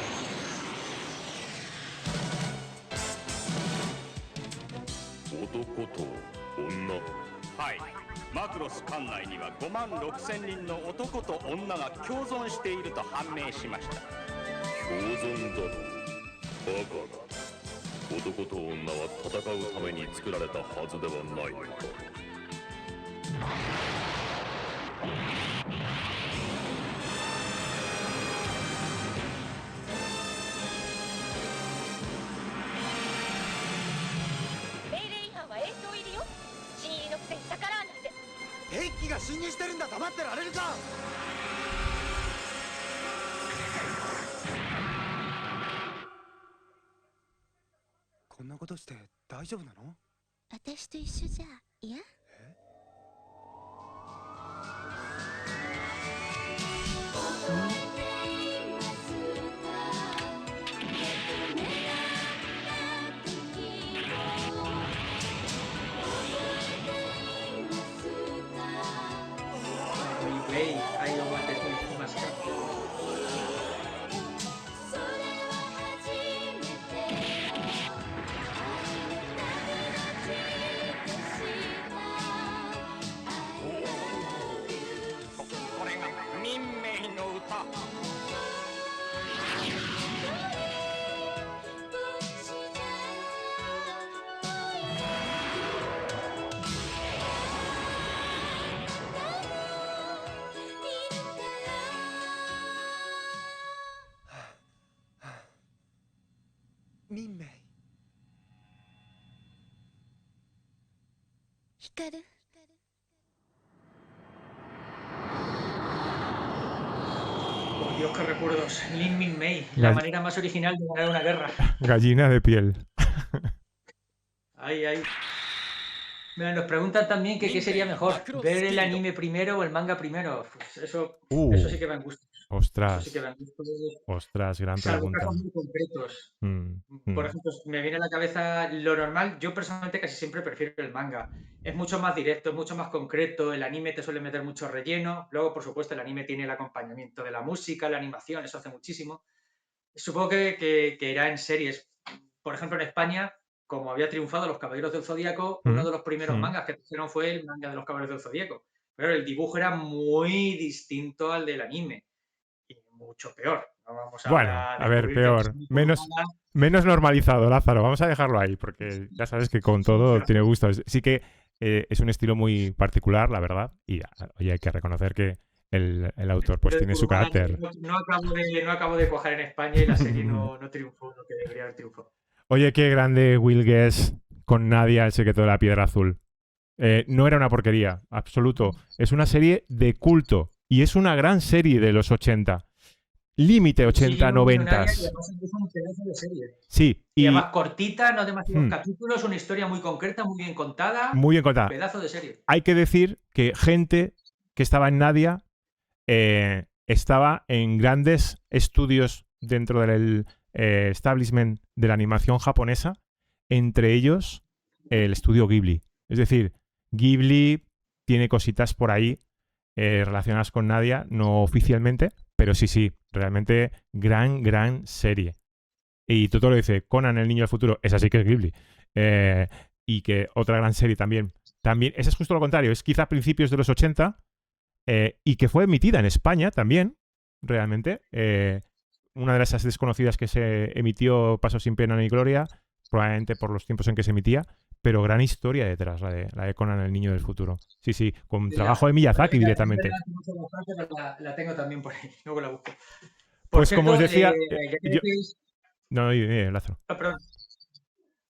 マクロス管内には5万6千人の男と女が共存していると判明しました。共存だと？バカだ。男と女は戦うために作られたはずではないのか。命令違反は影響入りよ。新入りのくせに逆らわないで。兵器が侵入してるんだ。黙ってられるか。こんなことして大丈夫なの？私と一緒じゃ嫌？ Play, hay o Walt Disney más acá. Minmei. 光。 Por Dios, qué recuerdos. Lin Min Mei, la manera más original de ganar una guerra. Gallina de piel. Ahí, ahí. Mira, nos preguntan también que qué sería mejor, ver el anime primero o el manga primero. Pues eso sí que me gusta. Ostras. Eso sí que me gusta. Ostras, gran Salvo pregunta. casos muy concretos. Por ejemplo, me viene a la cabeza lo normal. Yo personalmente casi siempre prefiero el manga. Es mucho más directo, es mucho más concreto. El anime te suele meter mucho relleno. Luego, por supuesto, el anime tiene el acompañamiento de la música, la animación, eso hace muchísimo. Supongo que irá en series. Por ejemplo, en España, como había triunfado Los Caballeros del Zodíaco, uno de los primeros mangas que hicieron fue el manga de Los Caballeros del Zodíaco. Pero el dibujo era muy distinto al del anime. Y mucho peor. No vamos bueno, a ver, peor. Menos normalizado, Lázaro. Vamos a dejarlo ahí, porque ya sabes que con todo tiene gustos. Sí que es un estilo muy particular, la verdad. Y oye, hay que reconocer que el autor pues tiene su carácter. No acabo de cuajar en España y la serie no triunfó lo que debería haber triunfado. Oye, qué grande Will Guess con Nadia, el secreto de la piedra azul. No era una porquería, absoluto. Es una serie de culto y es una gran serie de los 80. Límite 80-90. Sí. Y además cortita, no demasiados capítulos, una historia muy concreta, muy bien contada. Muy bien contada. Pedazo de serie. Hay que decir que gente que estaba en Nadia estaba en grandes estudios dentro del establishment de la animación japonesa, entre ellos el estudio Ghibli. Es decir, Ghibli tiene cositas por ahí relacionadas con Nadia, no oficialmente, pero sí, realmente gran serie. Y Totoro lo dice, Conan, el niño del futuro, esa sí que es Ghibli. Y que otra gran serie también. Esa es justo lo contrario, es quizá principios de los 80 y que fue emitida en España también, realmente. Una de esas desconocidas que se emitió, pasó sin pena ni gloria, probablemente por los tiempos en que se emitía, pero gran historia detrás, la de Conan, el niño del futuro. Sí, con trabajo de Miyazaki directamente. La tengo también por ahí, luego la busco. Pues cierto, como os decía... No, Lázaro. Perdón.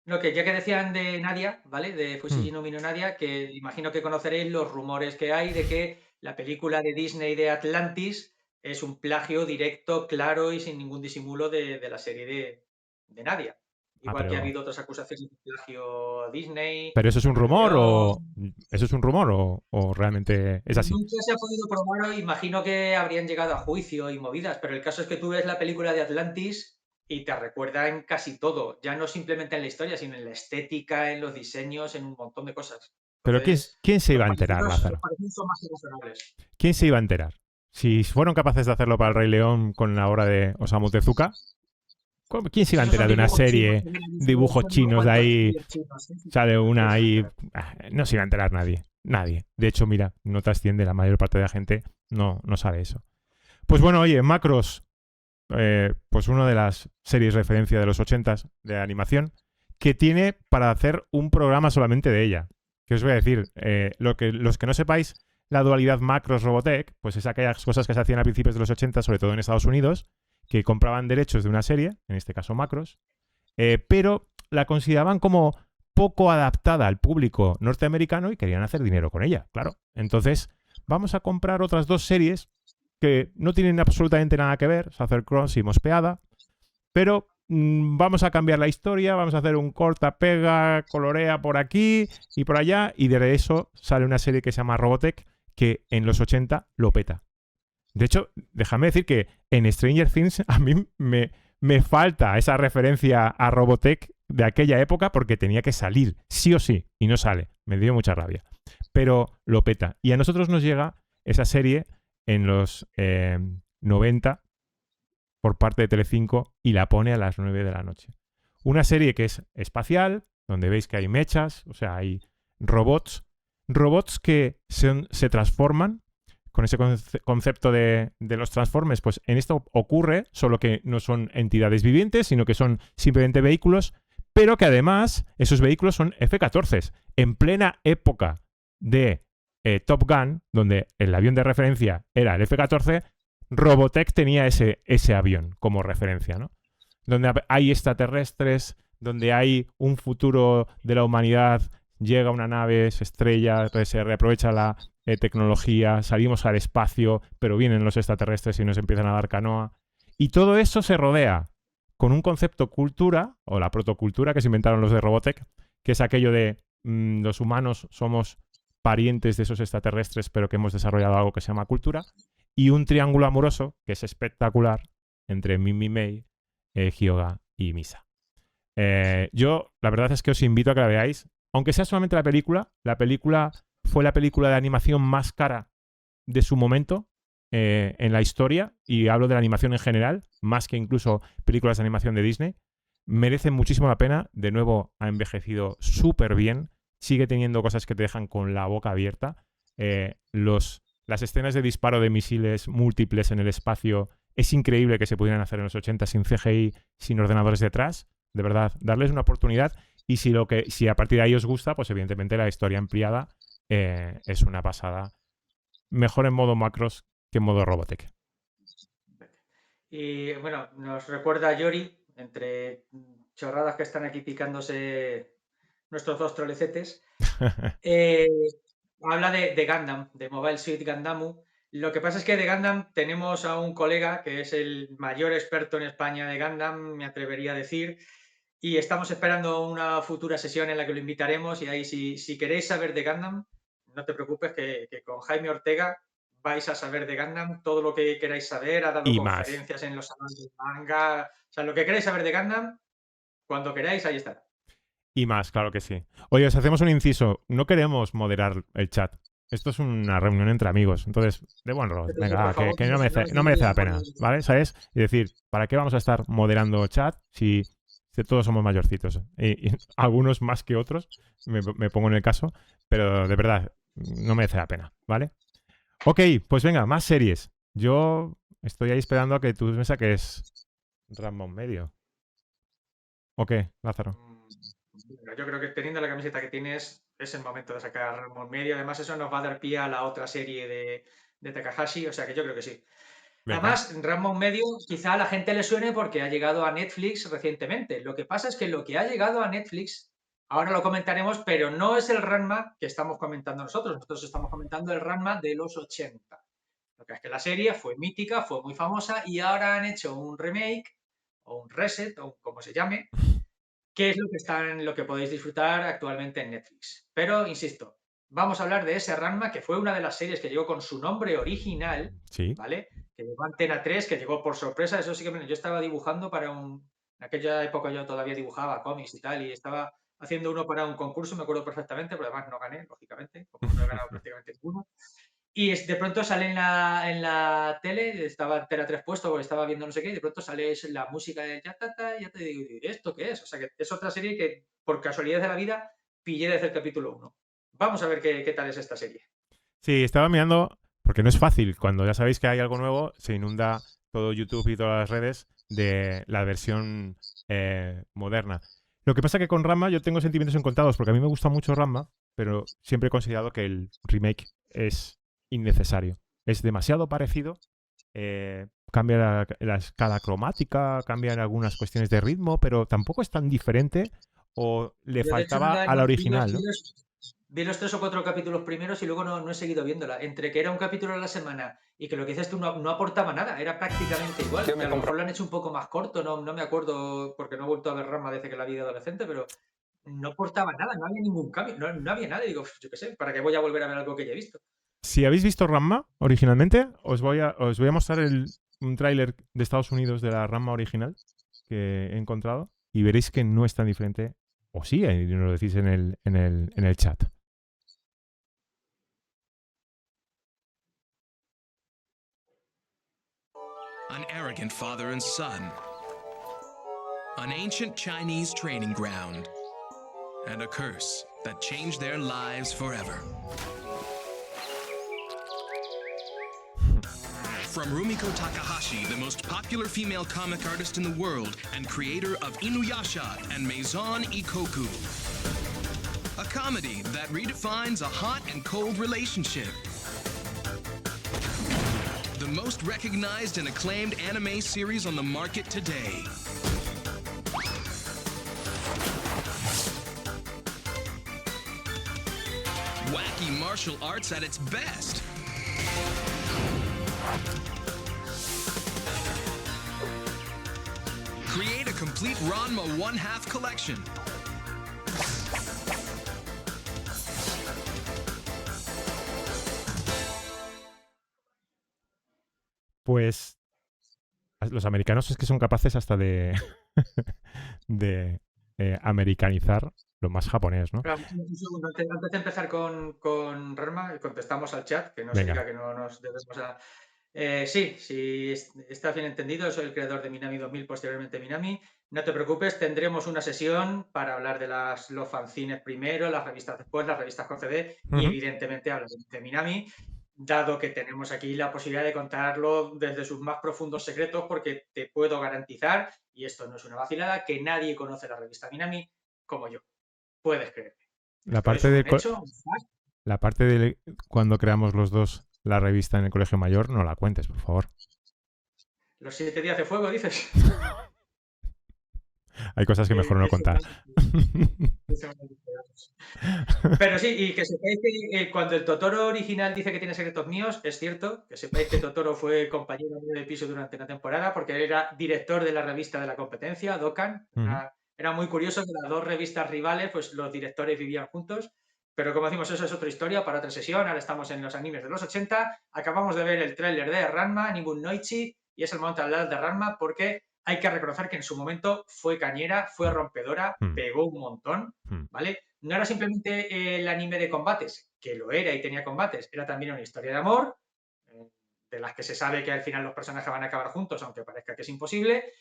No, que ya que decían de Nadia, ¿vale? De Fushigi no Mino Nadia, que imagino que conoceréis los rumores que hay de que la película de Disney de Atlantis es un plagio directo, claro y sin ningún disimulo de la serie de Nadia. Igual que ha habido otras acusaciones de plagio a Disney. ¿Pero eso es un rumor o realmente es así? Nunca se ha podido probar o imagino que habrían llegado a juicio y movidas, pero el caso es que tú ves la película de Atlantis y te recuerda en casi todo, ya no simplemente en la historia, sino en la estética, en los diseños, en un montón de cosas. Entonces, ¿pero quién se iba a enterar, Lázaro? ¿Quién se iba a enterar? Si fueron capaces de hacerlo para el Rey León con la obra de Osamu Tezuka, ¿quién se iba a enterar de una serie, dibujos chinos de ahí? Sale una ahí... No se iba a enterar nadie. De hecho, mira, no trasciende, la mayor parte de la gente no sabe eso. Pues bueno, oye, Macross, pues una de las series referencia de los 80s de animación, que tiene para hacer un programa solamente de ella. ¿Qué os voy a decir? Los que no sepáis la dualidad Macross-Robotech, pues es aquellas cosas que se hacían a principios de los 80, sobre todo en Estados Unidos, que compraban derechos de una serie, en este caso Macross, pero la consideraban como poco adaptada al público norteamericano y querían hacer dinero con ella, claro. Entonces, vamos a comprar otras dos series que no tienen absolutamente nada que ver, Sucker Cross y Mospeada, pero vamos a cambiar la historia, vamos a hacer un corta, pega, colorea por aquí y por allá, y de eso sale una serie que se llama Robotech, que en los 80 lo peta. De hecho, déjame decir que en Stranger Things a mí me falta esa referencia a Robotech de aquella época porque tenía que salir, sí o sí, y no sale. Me dio mucha rabia. Pero lo peta. Y a nosotros nos llega esa serie en los 90 por parte de Telecinco y la pone a las 9 de la noche. Una serie que es espacial, donde veis que hay mechas, o sea, hay robots que se transforman. Con ese concepto de los Transformers, pues en esto ocurre, solo que no son entidades vivientes, sino que son simplemente vehículos, pero que además esos vehículos son F-14s. En plena época de Top Gun, donde el avión de referencia era el F-14, Robotech tenía ese avión como referencia, ¿no? Donde hay extraterrestres, donde hay un futuro de la humanidad, llega una nave, se estrella, se reaprovecha la tecnología, salimos al espacio, pero vienen los extraterrestres y nos empiezan a dar canoa. Y todo eso se rodea con un concepto cultura, o la protocultura que se inventaron los de Robotech, que es aquello de los humanos somos parientes de esos extraterrestres, pero que hemos desarrollado algo que se llama cultura, y un triángulo amoroso que es espectacular entre Mimi May, Hyoga y Misa. Yo, la verdad es que os invito a que la veáis, aunque sea solamente la película fue la película de animación más cara de su momento en la historia, y hablo de la animación en general, más que incluso películas de animación de Disney. Merece muchísimo la pena. De nuevo, ha envejecido súper bien. Sigue teniendo cosas que te dejan con la boca abierta. Las escenas de disparo de misiles múltiples en el espacio, es increíble que se pudieran hacer en los 80 sin CGI, sin ordenadores detrás. De verdad, darles una oportunidad. Y si a partir de ahí os gusta, pues evidentemente la historia ampliada es una pasada. Mejor en modo macros que en modo Robotech. Y bueno, nos recuerda a Yori, entre chorradas que están aquí picándose nuestros dos trolecetes. Habla de Gundam, de Mobile Suit Gundam. Lo que pasa es que de Gundam tenemos a un colega que es el mayor experto en España de Gundam, me atrevería a decir. Y estamos esperando una futura sesión en la que lo invitaremos, y ahí si queréis saber de Gundam, no te preocupes que con Jaime Ortega vais a saber de Gundam todo lo que queráis saber. Ha dado Y conferencias más. en los salones de manga. O sea, lo que queráis saber de Gundam, cuando queráis, ahí está. Y más, claro que sí. Oye, os hacemos un inciso. No queremos moderar el chat. Esto es una reunión entre amigos. Entonces, de buen rol. Venga, que no merece la pena, ¿vale? ¿Sabes? Y decir, ¿para qué vamos a estar moderando chat si todos somos mayorcitos? Y algunos más que otros, me pongo en el caso, pero de verdad, no merece la pena, ¿vale? Ok, pues venga, más series. Yo estoy ahí esperando a que tú me saques Ranma medio. ¿O qué, Lázaro? Yo creo que teniendo la camiseta que tienes, es el momento de sacar Ranma medio. Además, eso nos va a dar pie a la otra serie de Takahashi, o sea que yo creo que sí. Venga. Además, Ranma medio quizá a la gente le suene porque ha llegado a Netflix recientemente. Lo que pasa es que lo que ha llegado a Netflix, ahora lo comentaremos, pero no es el Ranma que estamos comentando nosotros. Nosotros estamos comentando el Ranma de los 80. Lo que es que la serie fue mítica, fue muy famosa, y ahora han hecho un remake o un reset, o como se llame, que es lo que podéis disfrutar actualmente en Netflix. Pero, insisto, vamos a hablar de ese Ranma, que fue una de las series que llegó con su nombre original, Sí. ¿vale? Que llegó a Antena 3, que llegó por sorpresa. Eso sí que yo estaba dibujando en aquella época yo todavía dibujaba cómics y tal, y estaba haciendo uno para un concurso, me acuerdo perfectamente, pero además no gané, lógicamente, como no he ganado prácticamente ninguno. Y de pronto sale en la tele, estaba Antena 3 puesto, porque estaba viendo no sé qué, y de pronto sale la música de ya te digo, ¿esto qué es? O sea, que es otra serie que, por casualidad de la vida, pillé desde el capítulo 1. Vamos a ver qué tal es esta serie. Sí, estaba mirando, porque no es fácil. Cuando ya sabéis que hay algo nuevo, se inunda todo YouTube y todas las redes de la versión moderna. Lo que pasa que con Ranma yo tengo sentimientos encontrados, porque a mí me gusta mucho Ranma, pero siempre he considerado que el remake es innecesario. Es demasiado parecido. Cambia la escala cromática, cambian algunas cuestiones de ritmo, pero tampoco es tan diferente o le faltaba a la original, ¿no? Vi los 3 o 4 capítulos primeros y luego no he seguido viéndola. Entre que era un capítulo a la semana y que lo que dices tú no aportaba nada, era prácticamente igual. A lo mejor lo han hecho un poco más corto, no me acuerdo, porque no he vuelto a ver Ranma desde que la vi de adolescente, pero no aportaba nada, no había ningún cambio, no había nada. Y digo, yo qué sé, ¿para qué voy a volver a ver algo que ya he visto? Si habéis visto Ranma originalmente, os voy a mostrar un tráiler de Estados Unidos de la Ranma original que he encontrado y veréis que no es tan diferente. O sí, nos lo decís en el chat. an arrogant father and son, an ancient Chinese training ground, and a curse that changed their lives forever. From Rumiko Takahashi, the most popular female comic artist in the world and creator of Inuyasha and Maison Ikoku. A comedy that redefines a hot and cold relationship. The most recognized and acclaimed anime series on the market today. Wacky martial arts at its best. Create a complete Ranma one-half collection. Pues los americanos es que son capaces hasta de americanizar lo más japonés, ¿no? Pero, un segundo, antes de empezar con Ranma, contestamos al chat, que no se diga que no nos debemos a... sí, está bien entendido, soy el creador de Minami 2000, posteriormente Minami. No te preocupes, tendremos una sesión para hablar de los fanzines primero, las revistas después, las revistas con CD y evidentemente hablar de Minami, dado que tenemos aquí la posibilidad de contarlo desde sus más profundos secretos, porque te puedo garantizar, y esto no es una vacilada, que nadie conoce la revista Minami como yo. Puedes creerme. La parte de cuando creamos los dos la revista en el colegio mayor, no la cuentes, por favor. Los 7 días de fuego, dices. Hay cosas que mejor no contar. Pero sí, y que sepáis que cuando el Totoro original dice que tiene secretos míos, es cierto, que sepáis que Totoro fue compañero mío de piso durante una temporada, porque él era director de la revista de la competencia, Dokkan. Era muy curioso que las dos revistas rivales, pues los directores vivían juntos. Pero como decimos, eso es otra historia para otra sesión. Ahora estamos en los animes de los 80. Acabamos de ver el tráiler de Ranma, Nibun Noichi, y es el momento de hablar de Ranma porque hay que reconocer que en su momento fue cañera, fue rompedora, pegó un montón, ¿vale? No era simplemente el anime de combates, que lo era y tenía combates, era también una historia de amor, de las que se sabe que al final los personajes van a acabar juntos, aunque parezca que es imposible,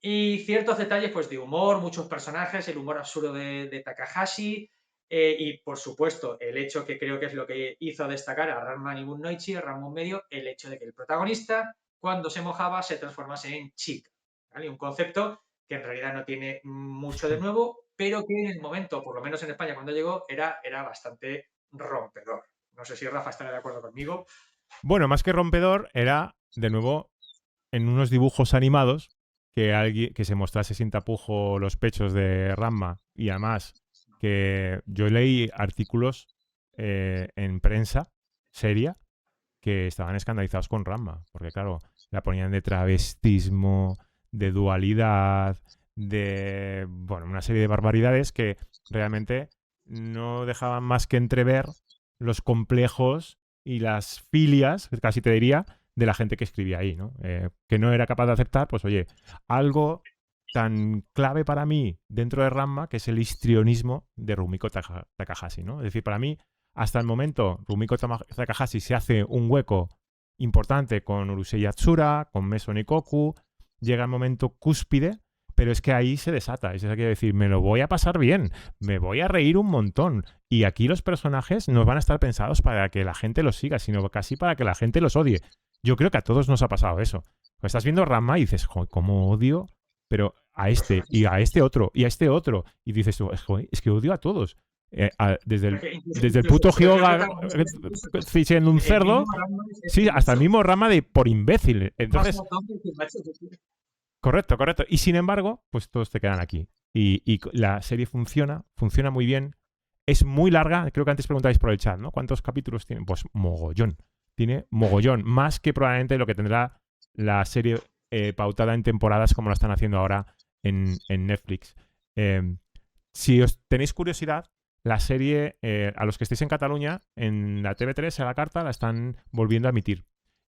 y ciertos detalles pues de humor, muchos personajes, el humor absurdo de Takahashi, y por supuesto el hecho que creo que es lo que hizo destacar a Ranma Nibun Noichi, a Ranma medio, el hecho de que el protagonista cuando se mojaba se transformase en chica, ¿vale? Un concepto que en realidad no tiene mucho de nuevo, pero que en el momento, por lo menos en España cuando llegó, era bastante rompedor. No sé si Rafa estará de acuerdo conmigo. Bueno, más que rompedor, era de nuevo en unos dibujos animados que se mostrase sin tapujo los pechos de Ranma, y además que yo leí artículos en prensa seria que estaban escandalizados con Ranma, porque claro, la ponían de travestismo, de dualidad, de una serie de barbaridades que realmente no dejaban más que entrever los complejos y las filias, casi te diría, de la gente que escribía ahí, ¿no? Que no era capaz de aceptar, pues oye, algo tan clave para mí dentro de Ranma, que es el histrionismo de Rumiko Takahashi, ¿no? Es decir, para mí, hasta el momento, Rumiko Takahashi se hace un hueco importante con Urusei Yatsura, con Maison Ikoku, llega el momento cúspide, pero es que ahí se desata. Es decir, me lo voy a pasar bien, me voy a reír un montón. Y aquí los personajes no van a estar pensados para que la gente los siga, sino casi para que la gente los odie. Yo creo que a todos nos ha pasado eso. Pues estás viendo Ranma y dices, joder, ¿cómo odio? Pero a este, y a este otro, y a este otro. Y dices tú, joder, es que odio a todos. Desde el puto Hyoga siendo un cerdo, sí, hasta el mismo Ranma de por imbécil. Entonces, correcto. Y sin embargo, pues todos te quedan aquí. Y la serie funciona muy bien. Es muy larga. Creo que antes preguntáis por el chat, ¿no? ¿Cuántos capítulos tiene? Pues mogollón. Tiene mogollón. Más que probablemente lo que tendrá la serie pautada en temporadas como lo están haciendo ahora en Netflix. Si os tenéis curiosidad, la serie, a los que estéis en Cataluña, en la TV3, a la carta, la están volviendo a emitir.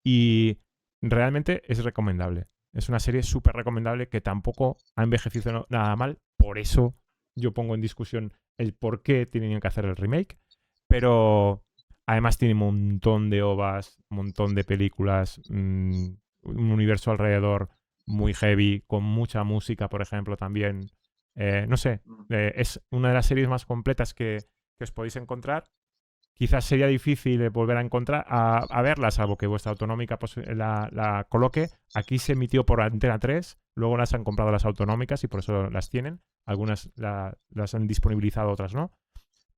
Y realmente es recomendable. Es una serie súper recomendable que tampoco ha envejecido nada mal. Por eso yo pongo en discusión el por qué tenían que hacer el remake. Pero además tiene un montón de OVAs, un montón de películas. un universo alrededor muy heavy, con mucha música, por ejemplo, también. No sé, es una de las series más completas que os podéis encontrar. Quizás sería difícil volver a encontrar a verla, salvo que vuestra autonómica pues, la coloque. Aquí se emitió por Antena 3, luego las han comprado las autonómicas y por eso las tienen. Algunas las han disponibilizado, otras no.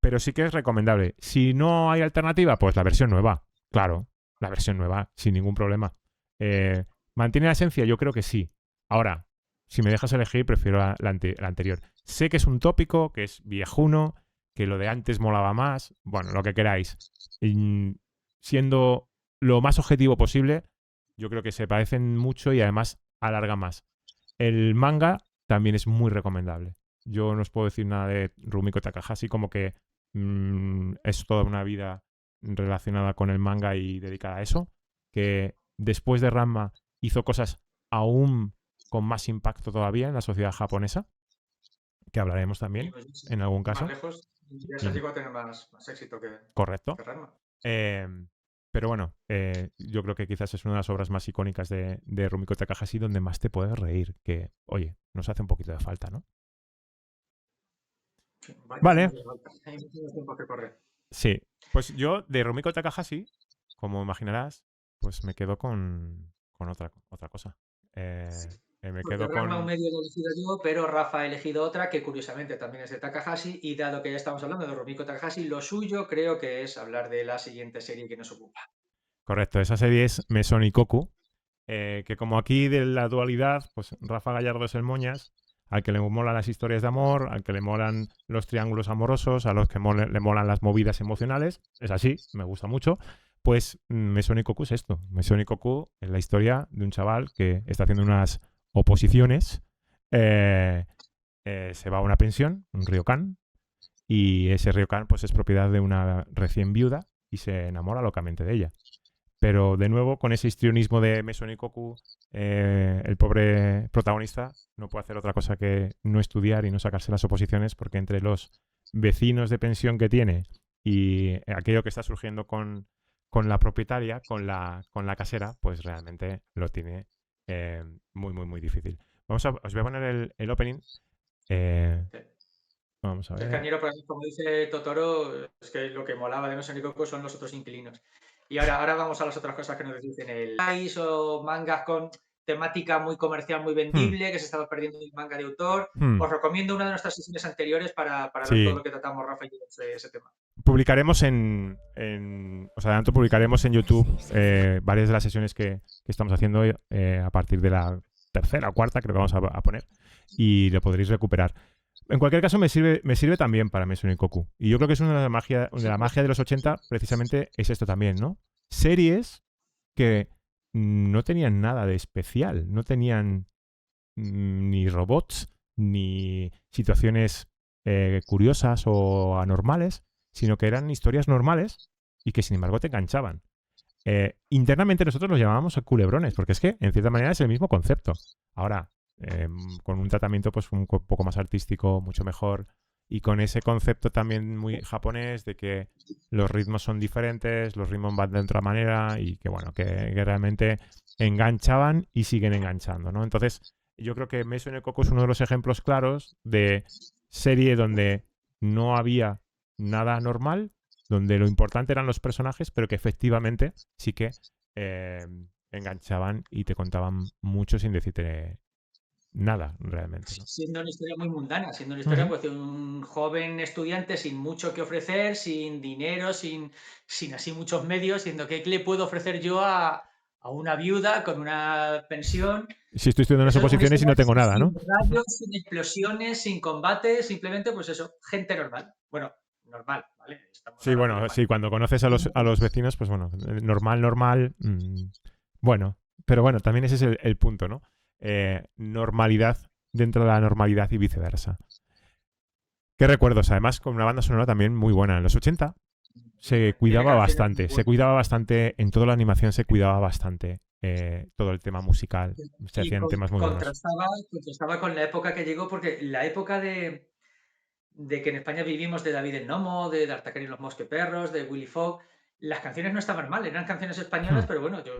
Pero sí que es recomendable. Si no hay alternativa, pues la versión nueva. Claro, la versión nueva, sin ningún problema. ¿Mantiene la esencia? Yo creo que sí. Ahora, si me dejas elegir, prefiero la anterior. Sé que es un tópico, que es viejuno, que lo de antes molaba más. Bueno, lo que queráis. Y siendo lo más objetivo posible, yo creo que se parecen mucho y además alarga más. El manga también es muy recomendable. Yo no os puedo decir nada de Rumiko Takahashi, como que es toda una vida relacionada con el manga y dedicada a eso. Que después de Ranma hizo cosas aún con más impacto todavía en la sociedad japonesa, que hablaremos también en algún caso. Más lejos, ya se llegó a tener más éxito que correcto. Que Ranma. Pero bueno, yo creo que quizás es una de las obras más icónicas de Rumiko Takahashi donde más te puedes reír, que, oye, nos hace un poquito de falta, ¿no? Vale. Hay mucho tiempo que correr. Sí, pues yo de Rumiko Takahashi, como imaginarás, pues me quedo con otra cosa. Me quedo Ranma con... un medio he elegido yo, pero Rafa ha elegido otra que curiosamente también es de Takahashi, y dado que ya estamos hablando de Rumiko Takahashi, lo suyo creo que es hablar de la siguiente serie que nos ocupa. Correcto, esa serie es Maison Ikkoku, que como aquí de la dualidad, pues Rafa Gallardo es el moñas, al que le molan las historias de amor, al que le molan los triángulos amorosos, a los que le molan las movidas emocionales, es así, me gusta mucho. Pues Maison Ikkoku es esto. Maison Ikkoku es la historia de un chaval que está haciendo unas oposiciones, se va a una pensión, un ryokan, y ese ryokan pues es propiedad de una recién viuda y se enamora locamente de ella. Pero de nuevo, con ese histrionismo de Maison Ikkoku, el pobre protagonista no puede hacer otra cosa que no estudiar y no sacarse las oposiciones, porque entre los vecinos de pensión que tiene y aquello que está surgiendo con la propietaria, con la casera, pues realmente lo tiene muy, muy, muy difícil. Os voy a poner el opening. Vamos a ver. El cañero, como dice Totoro, es que lo que molaba de Maison Ikkoku son los otros inquilinos. Y ahora vamos a las otras cosas que nos dicen el país o mangas con temática muy comercial, muy vendible, que se estaba perdiendo el manga de autor. Os recomiendo una de nuestras sesiones anteriores para ver todo lo que tratamos, Rafa y yo, ese tema. Publicaremos os adelanto, publicaremos en YouTube varias de las sesiones que estamos haciendo a partir de la tercera o cuarta, creo que vamos a poner, y lo podréis recuperar. En cualquier caso, me sirve también para Maison Ikkoku. Y yo creo que es una de la magia de los 80, precisamente, es esto también, ¿no? Series que no tenían nada de especial, no tenían ni robots, ni situaciones curiosas o anormales, sino que eran historias normales y que, sin embargo, te enganchaban. Internamente nosotros los llamábamos culebrones, porque es que, en cierta manera, es el mismo concepto. Ahora, con un tratamiento pues un poco más artístico, mucho mejor, y con ese concepto también muy japonés de que los ritmos son diferentes, los ritmos van de otra manera y que bueno, que realmente enganchaban y siguen enganchando, ¿no? Entonces, yo creo que Maison Ikkoku es uno de los ejemplos claros de serie donde no había nada normal, donde lo importante eran los personajes, pero que efectivamente sí que enganchaban y te contaban mucho sin decirte nada realmente, ¿no? Siendo una historia muy mundana, siendo una historia pues, de un joven estudiante sin mucho que ofrecer, sin dinero, sin así muchos medios, diciendo ¿qué le puedo ofrecer yo a una viuda con una pensión? Si estoy estudiando unas oposiciones y no tengo nada, ¿no? Sin rayos, sin explosiones, sin combate, simplemente pues eso, gente normal. Bueno, normal, ¿vale? Sí, bueno, sí, cuando conoces a los vecinos, pues bueno, normal, bueno, pero bueno, también ese es el punto, ¿no? Normalidad dentro de la normalidad y viceversa. ¿Qué recuerdos? Además, con una banda sonora también muy buena. En los 80 se cuidaba bastante, en toda la animación se cuidaba bastante todo el tema musical. Se hacían temas muy buenos. Contrastaba con la época que llegó, porque la época de que en España vivimos de David el Nomo, de D'Artagnan y los Mosqueperros, de Willy Fogg, las canciones no estaban mal, eran canciones españolas, pero bueno, yo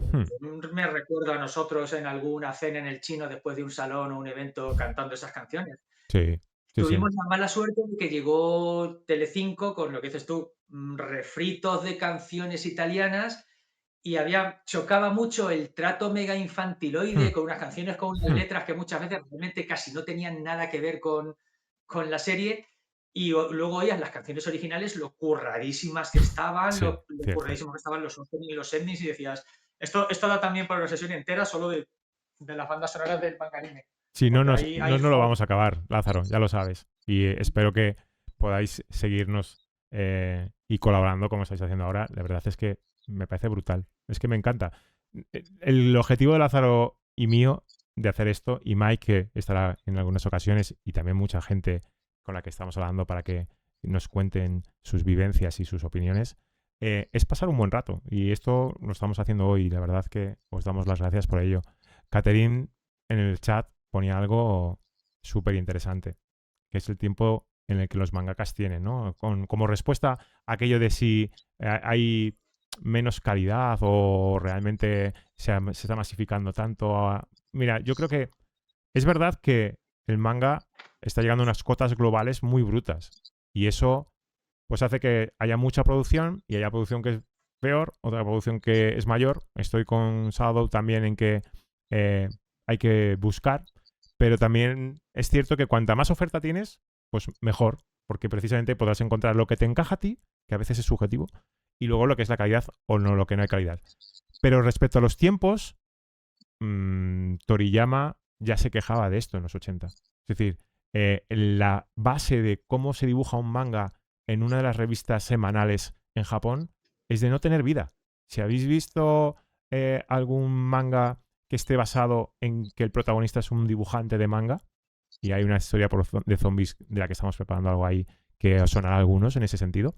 me recuerdo a nosotros en alguna cena en el Chino después de un salón o un evento cantando esas canciones. Sí. Tuvimos la mala suerte de que llegó Telecinco con lo que dices tú, refritos de canciones italianas y chocaba mucho el trato mega infantiloide con unas canciones con unas letras que muchas veces realmente casi no tenían nada que ver con la serie. Y luego oías las canciones originales, lo curradísimas que estaban, lo curradísimos que estaban los openings y los endings, y decías, esto da también para una sesión entera solo de las bandas sonoras del manga anime. Sí, no lo vamos a acabar, Lázaro, ya lo sabes. Y espero que podáis seguirnos y colaborando como estáis haciendo ahora. La verdad es que me parece brutal. Es que me encanta. El objetivo de Lázaro y mío de hacer esto, y Mike, que estará en algunas ocasiones, y también mucha gente con la que estamos hablando para que nos cuenten sus vivencias y sus opiniones, es pasar un buen rato. Y esto lo estamos haciendo hoy y la verdad que os damos las gracias por ello. Catherine en el chat ponía algo súper interesante, que es el tiempo en el que los mangakas tienen, ¿no? Como respuesta a aquello de si hay menos calidad o realmente se está masificando tanto. Mira, yo creo que es verdad que el manga está llegando a unas cotas globales muy brutas y eso pues hace que haya mucha producción y haya producción que es peor, otra producción que es mayor. Estoy con Shadow también en que hay que buscar, pero también es cierto que cuanta más oferta tienes, pues mejor, porque precisamente podrás encontrar lo que te encaja a ti, que a veces es subjetivo, y luego lo que es la calidad o no lo que no hay calidad. Pero respecto a los tiempos, Toriyama ya se quejaba de esto en los 80. Es decir, la base de cómo se dibuja un manga en una de las revistas semanales en Japón es de no tener vida. Si habéis visto algún manga que esté basado en que el protagonista es un dibujante de manga, y hay una historia de zombies de la que estamos preparando algo ahí que os sonará a algunos en ese sentido,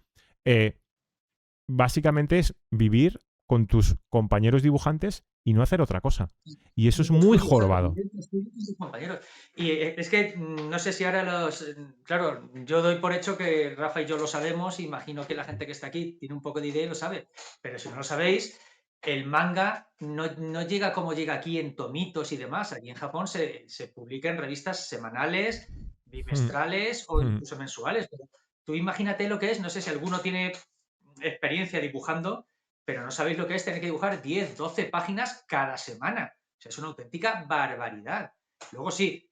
básicamente es vivir con tus compañeros dibujantes y no hacer otra cosa. Y eso es muy jorobado. Y es que no sé si ahora claro, yo doy por hecho que Rafa y yo lo sabemos, imagino que la gente que está aquí tiene un poco de idea y lo sabe, pero si no lo sabéis, el manga no llega como llega aquí en tomitos y demás. Aquí en Japón se publica en revistas semanales, bimestrales o incluso mensuales. Pero tú imagínate lo que es, no sé si alguno tiene experiencia dibujando, pero no sabéis lo que es tener que dibujar 10, 12 páginas cada semana. O sea, es una auténtica barbaridad.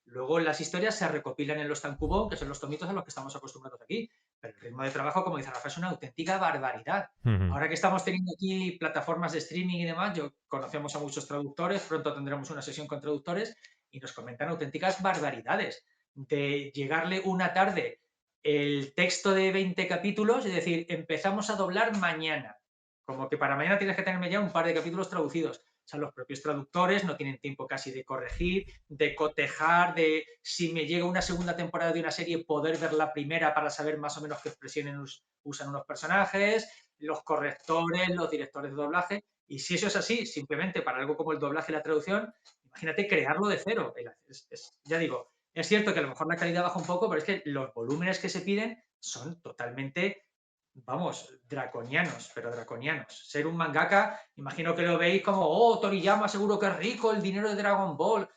Luego las historias se recopilan en los tankubon, que son los tomitos a los que estamos acostumbrados aquí. Pero el ritmo de trabajo, como dice Rafa, es una auténtica barbaridad. Ahora que estamos teniendo aquí plataformas de streaming y demás, conocemos a muchos traductores, pronto tendremos una sesión con traductores y nos comentan auténticas barbaridades. De llegarle una tarde el texto de 20 capítulos y decir, empezamos a doblar mañana. Como que para mañana tienes que tenerme ya un par de capítulos traducidos. O sea, los propios traductores no tienen tiempo casi de corregir, de cotejar, de si me llega una segunda temporada de una serie, poder ver la primera para saber más o menos qué expresiones usan unos personajes, los correctores, los directores de doblaje. Y si eso es así, simplemente para algo como el doblaje y la traducción, imagínate crearlo de cero. Ya digo, es cierto que a lo mejor la calidad baja un poco, pero es que los volúmenes que se piden son totalmente... Vamos, draconianos, pero draconianos. Ser un mangaka, imagino que lo veis como, oh, Toriyama seguro que es rico, el dinero de Dragon Ball.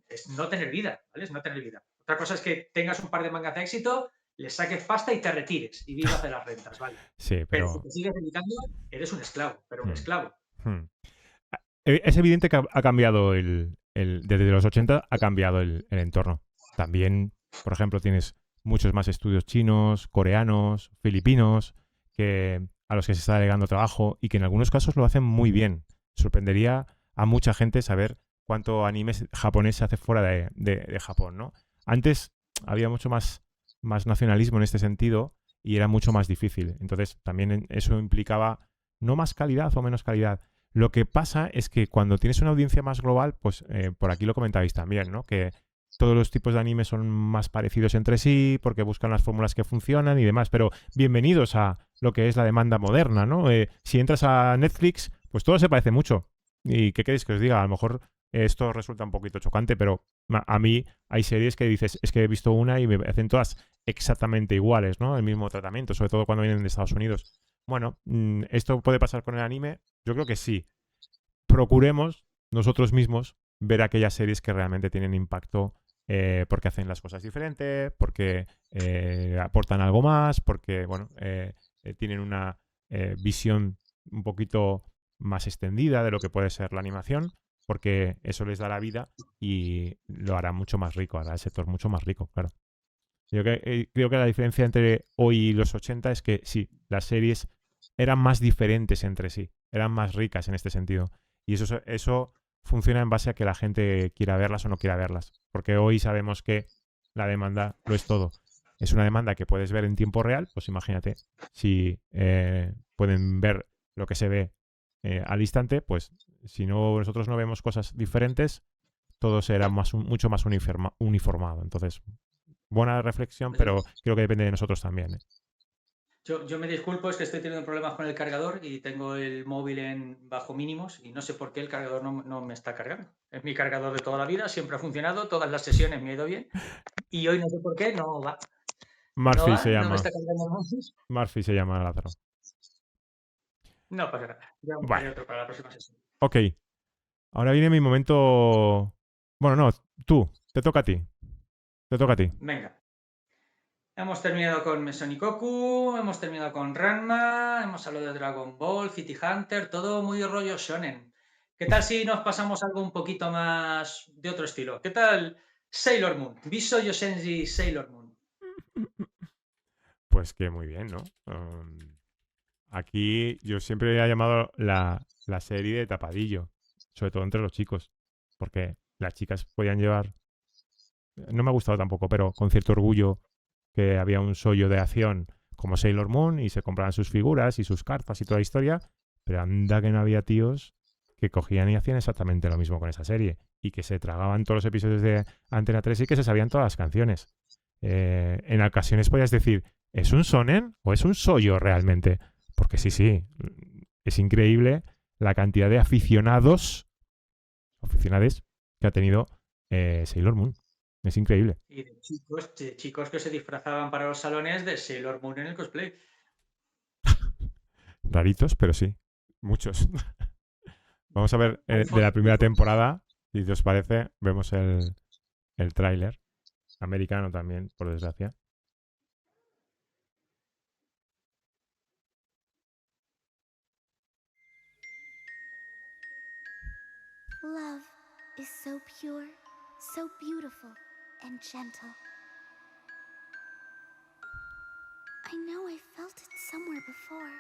Es no tener vida, ¿vale? Es no tener vida. Otra cosa es que tengas un par de mangas de éxito, les saques pasta y te retires y vivas de las rentas, ¿vale? Sí, pero si te sigues dedicando, eres un esclavo, pero un esclavo. Es evidente que ha cambiado desde los 80 ha cambiado el entorno. También, por ejemplo, tienes muchos más estudios chinos, coreanos, filipinos, a los que se está delegando trabajo y que en algunos casos lo hacen muy bien. Sorprendería a mucha gente saber cuánto anime japonés se hace fuera de Japón, ¿no? Antes había mucho más nacionalismo en este sentido y era mucho más difícil. Entonces también eso implicaba no más calidad o menos calidad. Lo que pasa es que cuando tienes una audiencia más global, pues por aquí lo comentabais también, ¿no? Que todos los tipos de anime son más parecidos entre sí porque buscan las fórmulas que funcionan y demás. Pero bienvenidos a lo que es la demanda moderna, ¿no? Si entras a Netflix, pues todo se parece mucho. ¿Y qué queréis que os diga? A lo mejor esto resulta un poquito chocante, pero a mí hay series que dices, es que he visto una y me parecen todas exactamente iguales, ¿no? El mismo tratamiento, sobre todo cuando vienen de Estados Unidos. bueno, ¿esto puede pasar con el anime? Yo creo que sí. Procuremos nosotros mismos ver aquellas series que realmente tienen impacto porque hacen las cosas diferentes, porque aportan algo más, porque, bueno, tienen una visión un poquito más extendida de lo que puede ser la animación, porque eso les dará vida y lo hará mucho más rico, hará el sector mucho más rico, claro. Yo creo que la diferencia entre hoy y los 80 es que sí, las series eran más diferentes entre sí, eran más ricas en este sentido. Y eso funciona en base a que la gente quiera verlas o no quiera verlas. Porque hoy sabemos que la demanda lo es todo. Es una demanda que puedes ver en tiempo real, pues imagínate, si pueden ver lo que se ve al instante, pues si nosotros no vemos cosas diferentes, todo será mucho más uniformado. Entonces, buena reflexión, pero creo que depende de nosotros también. Yo me disculpo, es que estoy teniendo problemas con el cargador y tengo el móvil en bajo mínimos y no sé por qué el cargador no me está cargando. Es mi cargador de toda la vida, siempre ha funcionado, todas las sesiones me ha ido bien y hoy no sé por qué no va. Murphy no va, se llama. No me está cargando el móvil. Murphy se llama Lázaro. No pasa nada. Ya Bueno. otro para la próxima sesión. Ok. Ahora viene mi momento. Bueno, no, te toca a ti. Te toca a ti. Venga. Hemos terminado con Mesonikoku, hemos terminado con Ranma, hemos hablado de Dragon Ball, City Hunter, todo muy rollo shonen. ¿Qué tal si nos pasamos algo un poquito más de otro estilo? ¿Qué tal Sailor Moon? Biso Yoshenji Sailor Moon. Pues que muy bien, ¿no? Aquí yo siempre he llamado la serie de tapadillo, sobre todo entre los chicos, porque las chicas podían llevar, no me ha gustado tampoco, pero con cierto orgullo que había un sollo de acción como Sailor Moon y se compraban sus figuras y sus cartas y toda la historia, pero anda que no había tíos que cogían y hacían exactamente lo mismo con esa serie y que se tragaban todos los episodios de Antena 3 y que se sabían todas las canciones. En ocasiones podías decir, ¿es un shonen o es un sollo realmente? Porque sí, es increíble la cantidad de aficionades que ha tenido Sailor Moon. Es increíble. Y de chicos que se disfrazaban para los salones de Sailor Moon en el cosplay. Raritos, pero sí. Muchos. Vamos a ver de la primera temporada. Si os parece, vemos el tráiler. Americano también, por desgracia. Love is so pure, so beautiful and gentle. I know I felt it somewhere before.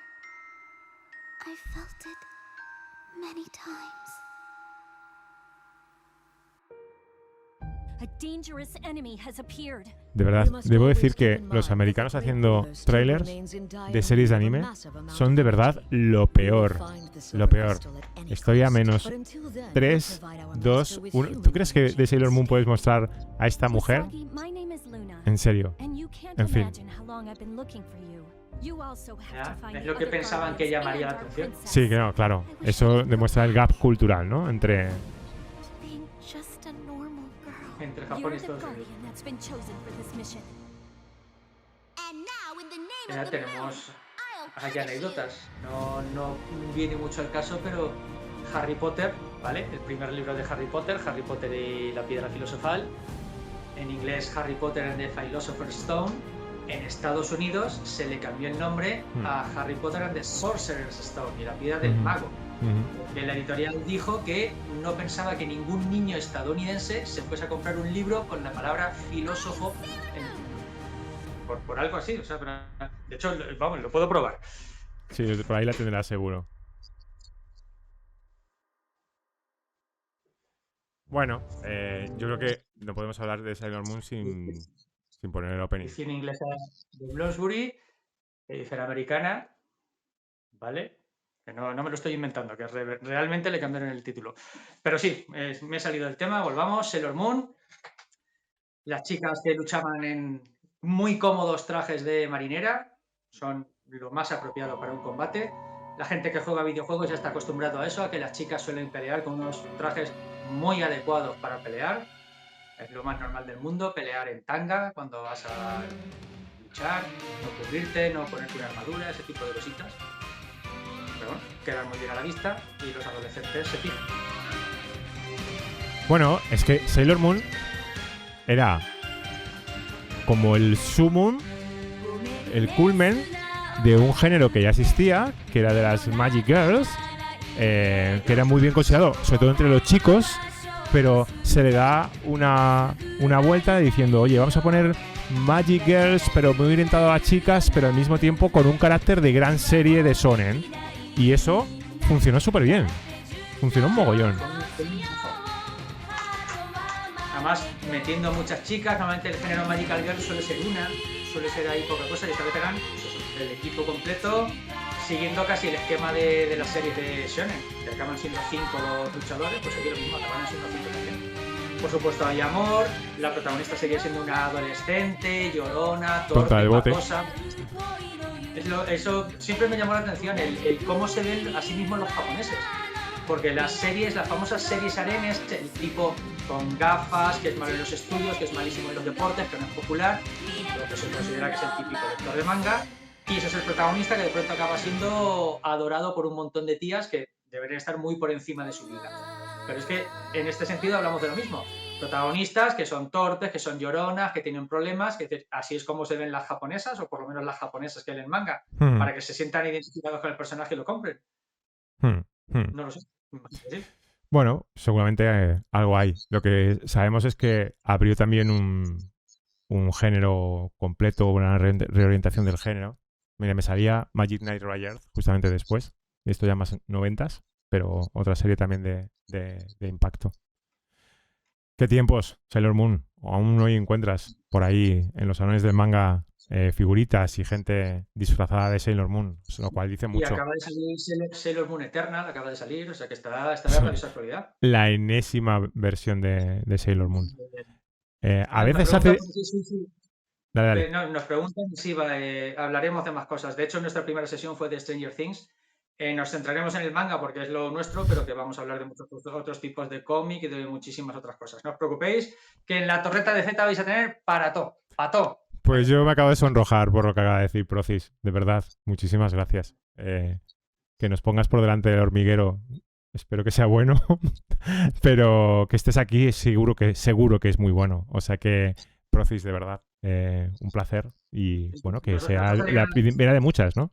I felt it many times. De verdad, debo decir que los americanos haciendo trailers de series de anime son de verdad lo peor. Lo peor. Estoy a menos 3, 2, 1. ¿Tú crees que de Sailor Moon puedes mostrar a esta mujer? En serio. En fin. ¿Ya? Es lo que pensaban que llamaría la atención. Sí, claro. Eso demuestra el gap cultural, ¿no? Entre Japón y Estados Unidos. Ya tenemos aquí anécdotas. No viene mucho al caso, pero Harry Potter, ¿vale? El primer libro de Harry Potter y la Piedra Filosofal. En inglés, Harry Potter and the Philosopher's Stone. En Estados Unidos se le cambió el nombre a Harry Potter and the Sorcerer's Stone y la Piedra del Mago. Que la editorial dijo que no pensaba que ningún niño estadounidense se fuese a comprar un libro con la palabra filósofo por algo así, o sea, pero, de hecho, vamos, lo puedo probar. Sí, por ahí la tendrás seguro. Bueno, yo creo que no podemos hablar de Sailor Moon sin poner el opening. Edición inglesa de Bloomsbury, edición americana, ¿vale? Que no me lo estoy inventando, que realmente le cambiaron el título. Pero sí, me he salido del tema, volvamos. Sailor Moon. Las chicas que luchaban en muy cómodos trajes de marinera son lo más apropiado para un combate. La gente que juega videojuegos ya está acostumbrado a eso, a que las chicas suelen pelear con unos trajes muy adecuados para pelear. Es lo más normal del mundo, pelear en tanga cuando vas a luchar, no cubrirte, no ponerte una armadura, ese tipo de cositas. quedan muy bien a la vista y los adolescentes se fijan. Bueno, es que Sailor Moon era como el sumum, el culmen de un género que ya existía, que era de las Magic Girls, que era muy bien considerado, sobre todo entre los chicos, pero se le da una vuelta diciendo, oye, vamos a poner Magic Girls, pero muy orientado a chicas, pero al mismo tiempo con un carácter de gran serie de shonen. Y eso funcionó súper bien. Funcionó un mogollón. Además, metiendo muchas chicas, normalmente el género Magical Girl suele ser ahí poca cosa, y esta vez eran el equipo completo, siguiendo casi el esquema de las series de shonen, que acaban siendo 5 los luchadores, pues aquí lo mismo, acaban siendo 5 también. Por supuesto hay amor, la protagonista seguía siendo una adolescente, llorona, torpe, cosa. Eso siempre me llamó la atención, el cómo se ven a sí mismos los japoneses. Porque las famosas series arenes, el tipo con gafas, que es malo en los estudios, que es malísimo en los deportes, que no es popular, lo que se considera que es el típico lector de manga, y ese es el protagonista que de pronto acaba siendo adorado por un montón de tías que deberían estar muy por encima de su vida. Pero es que en este sentido hablamos de lo mismo. Protagonistas que son torpes, que son lloronas, que tienen problemas, que así es como se ven las japonesas, o por lo menos las japonesas que leen manga, para que se sientan identificados con el personaje y lo compren. No lo sé. ¿Sí? Bueno, seguramente algo hay. Lo que sabemos es que abrió también un género completo, una reorientación del género. Mira, me salía Magic Knight Rider justamente después. Esto ya más 90s, pero otra serie también de impacto. ¿Qué tiempos, Sailor Moon? Aún hoy encuentras por ahí en los salones del manga figuritas y gente disfrazada de Sailor Moon, lo cual dice mucho. Y acaba de salir Sailor Moon Eternal, acaba de salir, o sea que está de rabiosa actualidad. La enésima versión de Sailor Moon. A veces hace... Dale. Nos preguntan si hablaremos de más cosas. De hecho, nuestra primera sesión fue de Stranger Things. Nos centraremos en el manga porque es lo nuestro, pero que vamos a hablar de muchos otros tipos de cómic y de muchísimas otras cosas. No os preocupéis, que en la torreta de Z vais a tener para todo. Pues yo me acabo de sonrojar por lo que acaba de decir Procis. De verdad, muchísimas gracias. Que nos pongas por delante del hormiguero, espero que sea bueno, pero que estés aquí seguro que es muy bueno. O sea que, Procis, de verdad, un placer y bueno, que sea la primera de muchas, ¿no?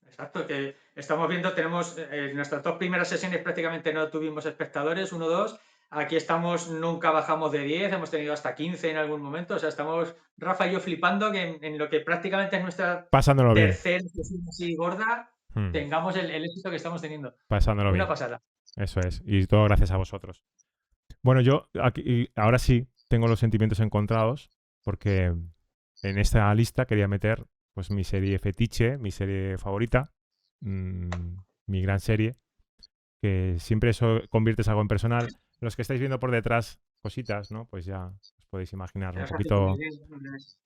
Exacto, que estamos viendo, tenemos en nuestras 2 primeras sesiones prácticamente no tuvimos espectadores, 1 o 2. Aquí estamos, nunca bajamos de 10, hemos tenido hasta 15 en algún momento. O sea, estamos, Rafa y yo, flipando que en lo que prácticamente es nuestra tercera sesión así gorda, tengamos el éxito que estamos teniendo. Pasándolo bien. Una pasada. Eso es, y todo gracias a vosotros. Bueno, yo aquí, ahora sí tengo los sentimientos encontrados, porque en esta lista quería meter pues mi serie fetiche, mi serie favorita, mi gran serie, que siempre eso conviertes algo en personal. Los que estáis viendo por detrás cositas, ¿no? Pues ya os podéis imaginar un poquito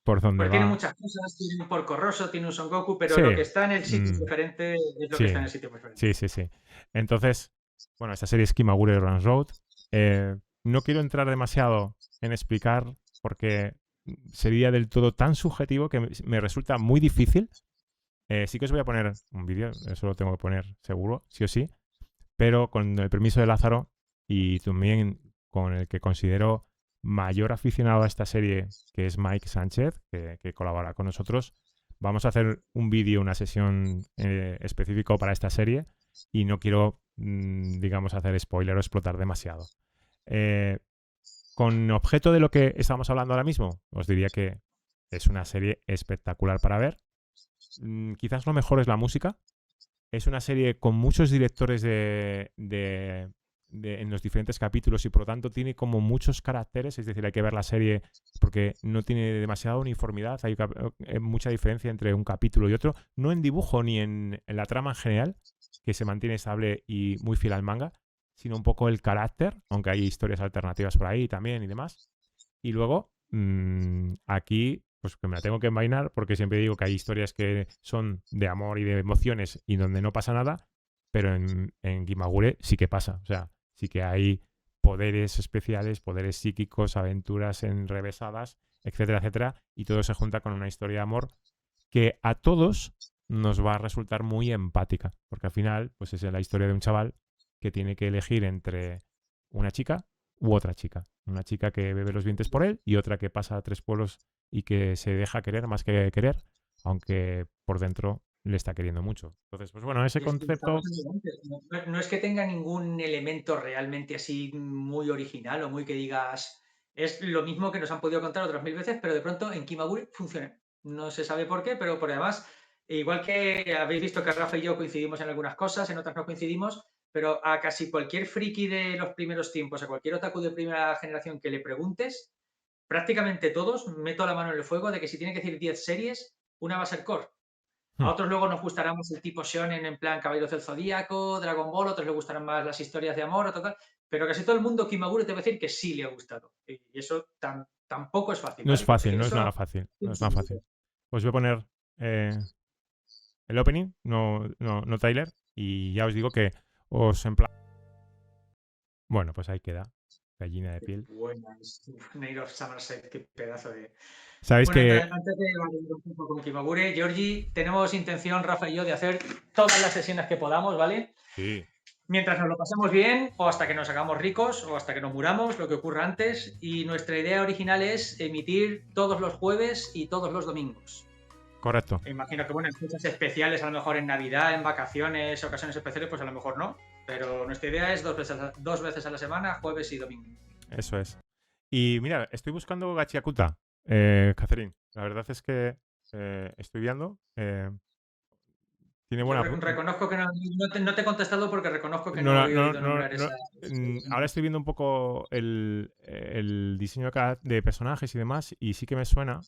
por dónde va. Tiene muchas cosas, tiene un Porco Rosso, tiene un Son Goku, pero lo que está en el sitio diferente es lo que está en el sitio diferente. Sí. Entonces, bueno, esta serie es Kimagure Runs Road. No quiero entrar demasiado en explicar porque sería del todo tan subjetivo que me resulta muy difícil. Sí que os voy a poner un vídeo, eso lo tengo que poner seguro, sí o sí, pero con el permiso de Lázaro y también con el que considero mayor aficionado a esta serie, que es Mike Sánchez, que colabora con nosotros, vamos a hacer un vídeo, una sesión específico para esta serie y no quiero, digamos, hacer spoiler o explotar demasiado. Con objeto de lo que estamos hablando ahora mismo, os diría que es una serie espectacular para ver. Quizás lo mejor es la música. Es una serie con muchos directores en los diferentes capítulos y por lo tanto tiene como muchos caracteres, es decir, hay que ver la serie porque no tiene demasiada uniformidad, hay mucha diferencia entre un capítulo y otro, no en dibujo ni en la trama en general, que se mantiene estable y muy fiel al manga, sino un poco el carácter, aunque hay historias alternativas por ahí también y demás. Y luego, aquí, pues que me la tengo que envainar porque siempre digo que hay historias que son de amor y de emociones y donde no pasa nada, pero en Kimagure sí que pasa. O sea, sí que hay poderes especiales, poderes psíquicos, aventuras enrevesadas, etcétera, etcétera, y todo se junta con una historia de amor que a todos nos va a resultar muy empática, porque al final pues es la historia de un chaval que tiene que elegir entre una chica u otra chica. Una chica que bebe los dientes por él y otra que pasa a 3 pueblos y que se deja querer más que querer, aunque por dentro le está queriendo mucho. Entonces, pues bueno, ese concepto... No es que tenga ningún elemento realmente así muy original o muy que digas... Es lo mismo que nos han podido contar otras 1000 veces, pero de pronto en Kimagure funciona. No se sabe por qué, pero por además, igual que habéis visto que Rafa y yo coincidimos en algunas cosas, en otras no coincidimos, pero a casi cualquier friki de los primeros tiempos, a cualquier otaku de primera generación que le preguntes, prácticamente todos meto la mano en el fuego de que si tiene que decir 10 series, una va a ser Core. A otros luego nos gustará más el tipo shonen en plan Caballeros del Zodíaco, Dragon Ball, otros les gustarán más las historias de amor, pero casi todo el mundo Kimagure te va a decir que sí le ha gustado. Y eso tampoco es fácil. No es fácil, no es nada fácil. No es nada fácil. Os voy a poner el opening, no trailer, y ya os digo que os Bueno, pues ahí queda. Gallina de piel. Buenas. Nail of Somerset, qué pedazo de... Sabéis que... Antes de ir un poco con Kimagure, Georgie, tenemos intención, Rafa y yo, de hacer todas las sesiones que podamos, ¿vale? Sí. Mientras nos lo pasemos bien, o hasta que nos hagamos ricos, o hasta que nos muramos, lo que ocurra antes. Y nuestra idea original es emitir todos los jueves y todos los domingos. Correcto. Imagino que, bueno, en fechas especiales, a lo mejor en Navidad, en vacaciones, ocasiones especiales, pues a lo mejor no. Pero nuestra idea es 2 veces a la semana, jueves y domingo. Eso es. Y mira, estoy buscando Gachiakuta, Catherine. La verdad es que estoy viendo. Tiene buena... Reconozco que no te he contestado porque reconozco que no he oído nombrar esa... Ahora estoy viendo un poco el diseño de personajes y demás, y sí que me suena.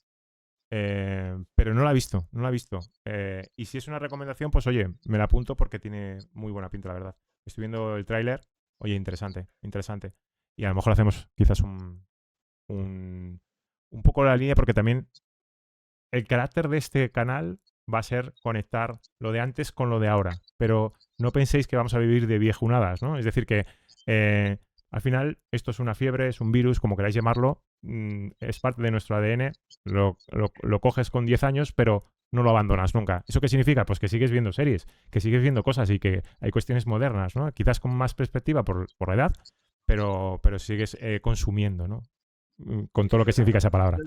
Pero no la he visto, y si es una recomendación, pues oye, me la apunto porque tiene muy buena pinta, la verdad. Estoy viendo el tráiler, oye, interesante, y a lo mejor hacemos quizás un poco la línea, porque también el carácter de este canal va a ser conectar lo de antes con lo de ahora, pero no penséis que vamos a vivir de viejunadas, ¿no? Es decir que al final esto es una fiebre, es un virus, como queráis llamarlo, es parte de nuestro ADN, lo coges con 10 años, pero no lo abandonas nunca. ¿Eso qué significa? Pues que sigues viendo series, que sigues viendo cosas y que hay cuestiones modernas, ¿no? Quizás con más perspectiva por la edad, pero sigues consumiendo, ¿no? Con todo lo que significa esa palabra.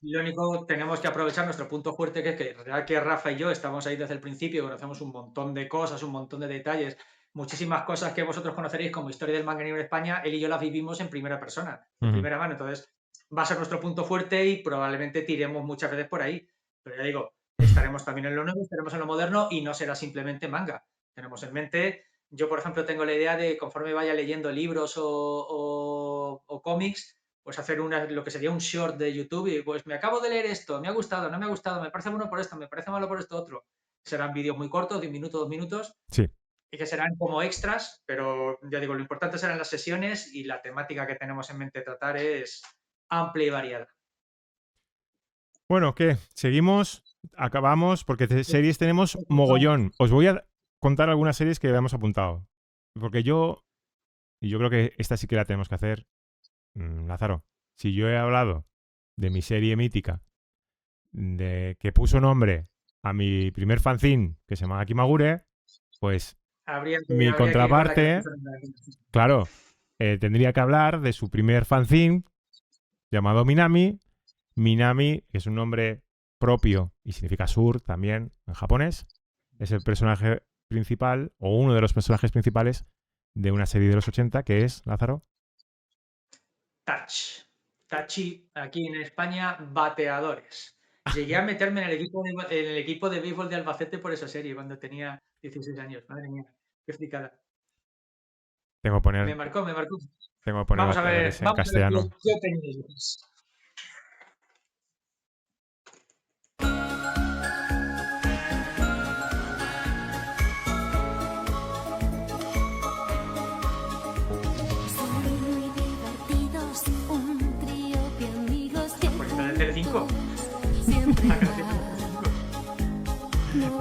Lo único, tenemos que aprovechar nuestro punto fuerte, que es que, real que Rafa y yo estamos ahí desde el principio, conocemos un montón de cosas, un montón de detalles, muchísimas cosas que vosotros conoceréis como historia del manga en España, él y yo las vivimos en primera persona, en primera mano. Entonces, va a ser nuestro punto fuerte y probablemente tiremos muchas veces por ahí. Pero ya digo, estaremos también en lo nuevo, estaremos en lo moderno y no será simplemente manga. Tenemos en mente, yo por ejemplo tengo la idea de, conforme vaya leyendo libros o cómics, pues hacer lo que sería un short de YouTube y pues me acabo de leer esto, me ha gustado, no me ha gustado, me parece bueno por esto, me parece malo por esto otro. Serán vídeos muy cortos, de 1 minuto, 2 minutos. Sí. Y que serán como extras, pero ya digo, lo importante serán las sesiones y la temática que tenemos en mente tratar es amplia y variada. Bueno, ¿qué? ¿Seguimos? ¿Acabamos? Porque series tenemos mogollón. Os voy a contar algunas series que habíamos apuntado. Porque yo creo que esta sí que la tenemos que hacer. Lázaro, si yo he hablado de mi serie mítica, de que puso nombre a mi primer fanzine, que se llama Kimagure, pues mi contraparte, claro, tendría que hablar de su primer fanzine llamado Minami. Minami, que es un nombre propio y significa sur también en japonés, es el personaje principal o uno de los personajes principales de una serie de los 80 que es, Lázaro, Tachi, aquí en España, Bateadores. Llegué a meterme en el equipo de béisbol de Albacete por esa serie cuando tenía 16 años. Madre mía, qué fricada. Tengo que poner. Me marcó. Tengo que poner vamos a ver en castellano. ¿Qué opináis?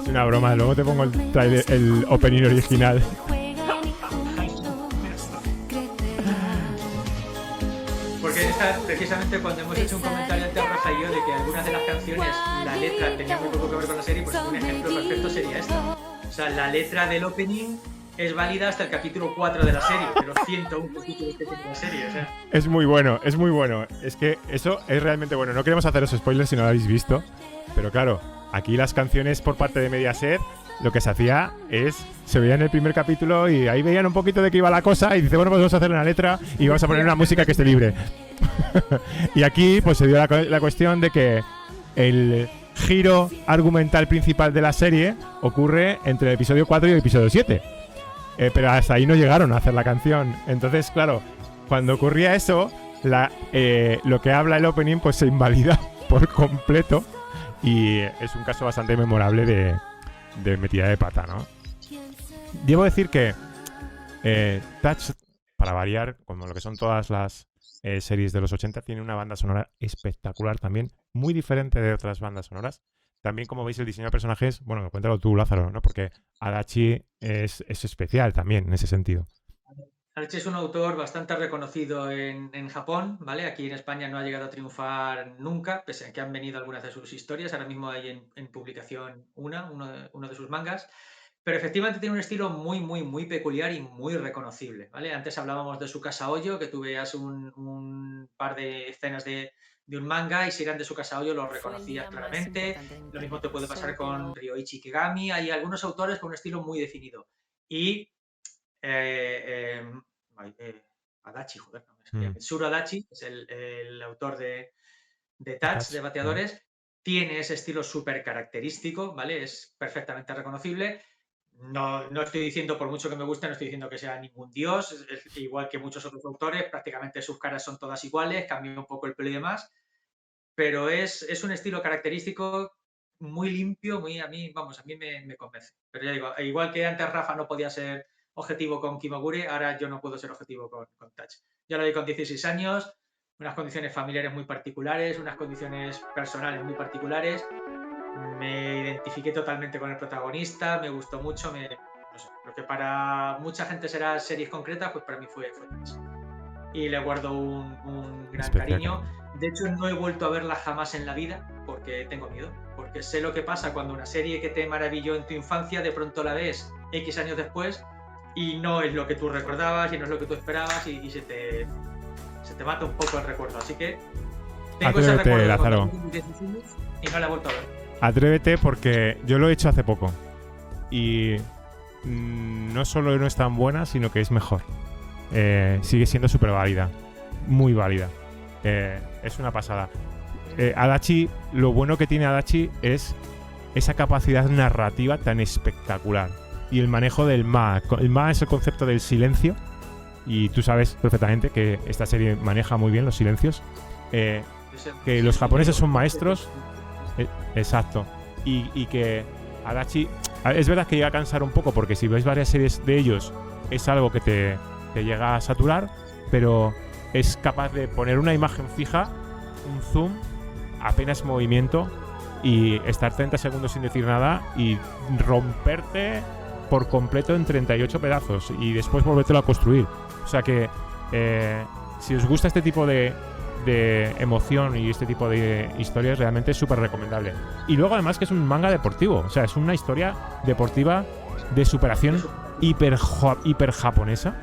Es una broma, luego te pongo el opening original. porque precisamente cuando hemos hecho un comentario entre Rafa y yo de que algunas de las canciones, la letra tenía muy poco que ver con la serie, pues un ejemplo perfecto sería esta. O sea, la letra del opening es válida hasta el capítulo 4 de la serie, de los 101 capítulos que tiene la serie. O sea. Es muy bueno, es muy bueno. Es que eso es realmente bueno. No queremos haceros spoilers si no lo habéis visto, pero claro, aquí las canciones por parte de Mediaset, lo que se hacía es, se veía en el primer capítulo y ahí veían un poquito de qué iba la cosa y dice, bueno, pues vamos a hacer una letra y vamos a poner una música que esté libre. Y aquí pues se dio la cuestión de que el giro argumental principal de la serie ocurre entre el episodio 4 y el episodio 7. Pero hasta ahí no llegaron a hacer la canción. Entonces, claro, cuando ocurría eso, lo que habla el opening pues se invalida por completo y es un caso bastante memorable de metida de pata, ¿no? Debo decir que Touch, para variar, como lo que son todas las series de los 80, tiene una banda sonora espectacular también, muy diferente de otras bandas sonoras. También, como veis, el diseño de personajes, bueno, cuéntalo tú, Lázaro, ¿no? Porque Adachi es especial también en ese sentido. Adachi es un autor bastante reconocido en Japón, ¿vale? Aquí en España no ha llegado a triunfar nunca, pese a que han venido algunas de sus historias. Ahora mismo hay en publicación uno de sus mangas. Pero efectivamente tiene un estilo muy peculiar y muy reconocible, ¿vale? Antes hablábamos de su Casa Hoyo, que tú veas un par de escenas de un manga y si eran de su Casa Hoyo lo reconocías claramente. Lo mismo te puede pasar con Ryoichi Kigami. Hay algunos autores con un estilo muy definido. Y Adachi, joder, Mitsuru Adachi es el autor de Touch, de Bateadores. Tiene ese estilo súper característico, ¿vale? Es perfectamente reconocible. No estoy diciendo, por mucho que me guste, no estoy diciendo que sea ningún dios, es igual que muchos otros autores, prácticamente sus caras son todas iguales, cambia un poco el pelo y demás, pero es un estilo característico muy limpio, a mí me convence. Pero ya digo, igual que antes Rafa no podía ser objetivo con Kimagure, ahora yo no puedo ser objetivo con Touch. Yo lo vi con 16 años, unas condiciones familiares muy particulares, unas condiciones personales muy particulares. Me identifiqué totalmente con el protagonista, me gustó mucho, no sé, lo que para mucha gente será series concretas, pues para mí fue Touch. Y le guardo un gran cariño. De hecho, no he vuelto a verla jamás en la vida porque tengo miedo, porque sé lo que pasa cuando una serie que te maravilló en tu infancia de pronto la ves X años después y no es lo que tú recordabas y no es lo que tú esperabas y se te mata un poco el recuerdo. Así que tengo ese recuerdo Lázaro. Y no la he vuelto a ver. Atrévete porque yo lo he hecho hace poco y no solo no es tan buena, sino que es mejor. Sigue siendo súper válida, muy válida. Es una pasada. Adachi, lo bueno que tiene Adachi es esa capacidad narrativa tan espectacular y el manejo del ma. El ma es el concepto del silencio y tú sabes perfectamente que esta serie maneja muy bien los silencios. Que los japoneses son maestros. Exacto. Y que Adachi es verdad que llega a cansar un poco porque si ves varias series de ellos es algo que te llega a saturar, pero es capaz de poner una imagen fija, un zoom, apenas movimiento y estar 30 segundos sin decir nada y romperte por completo en 38 pedazos y después volvértelo a construir. O sea que si os gusta este tipo de emoción y este tipo de historias, realmente es súper recomendable. Y luego además que es un manga deportivo, o sea, es una historia deportiva de superación hiper japonesa,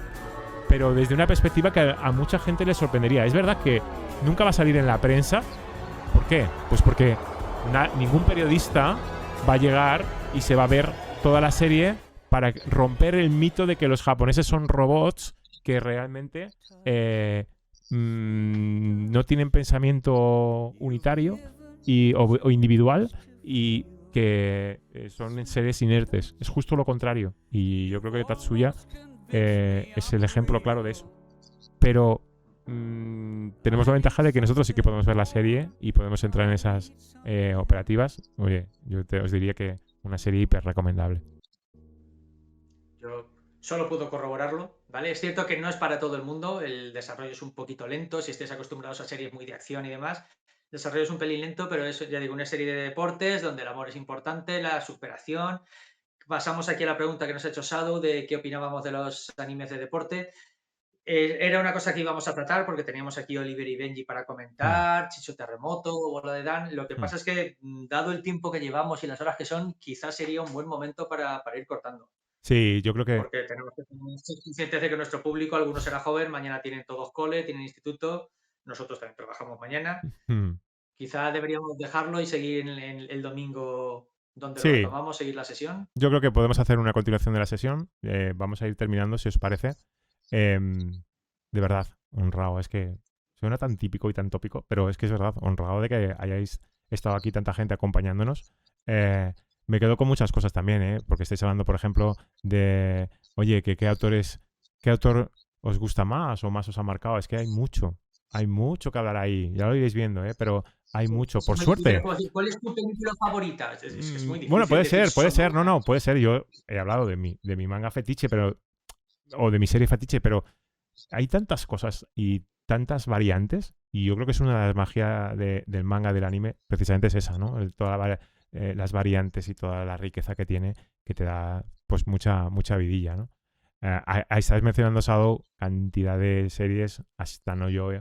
pero desde una perspectiva que a mucha gente le sorprendería. Es verdad que nunca va a salir en la prensa. ¿Por qué? Pues porque ningún periodista va a llegar y se va a ver toda la serie para romper el mito de que los japoneses son robots que realmente no tienen pensamiento unitario o individual y que son seres inertes. Es justo lo contrario. Y yo creo que Tatsuya es el ejemplo claro de eso. Pero tenemos la ventaja de que nosotros sí que podemos ver la serie y podemos entrar en esas operativas. Oye, yo os diría que una serie hiper recomendable. Yo solo puedo corroborarlo, ¿vale? Es cierto que no es para todo el mundo, el desarrollo es un poquito lento, si estáis acostumbrados a series muy de acción y demás, el desarrollo es un pelín lento, pero es, ya digo, una serie de deportes donde el amor es importante, la superación. Pasamos aquí a la pregunta que nos ha hecho Sado de qué opinábamos de los animes de deporte. Era una cosa que íbamos a tratar porque teníamos aquí Oliver y Benji para comentar, Chicho Terremoto, Bola de Dan. Lo que pasa es que, dado el tiempo que llevamos y las horas que son, quizás sería un buen momento para ir cortando. Sí, yo creo que... Porque tenemos que ser conscientes de que nuestro público, algunos será joven, mañana tienen todos cole, tienen instituto, nosotros también trabajamos mañana. Quizás deberíamos dejarlo y seguir en el domingo donde lo Sí, retomamos, seguir la sesión. yo creo que podemos hacer una continuación de la sesión. Vamos a ir terminando, si os parece. De verdad, honrado. Es que suena tan típico y tan tópico, pero es que es verdad, honrado de que hayáis estado aquí tanta gente acompañándonos. Me quedo con muchas cosas también, porque estáis hablando, por ejemplo, de, oye, qué autor os gusta más o más os ha marcado. Es que hay mucho que hablar ahí. Ya lo iréis viendo, pero hay mucho, por suerte. ¿Cuál es tu película favorita? Es muy difícil. Bueno, puede ser, no, puede ser. Yo he hablado de mi manga fetiche, o de mi serie fetiche, pero hay tantas cosas y tantas variantes, y yo creo que es una de las magias del manga, del anime, precisamente es esa, ¿no? Todas las variantes y toda la riqueza que tiene, que te da pues mucha vidilla, ¿no? Estáis mencionando, Shadow, cantidad de series, hasta no yo,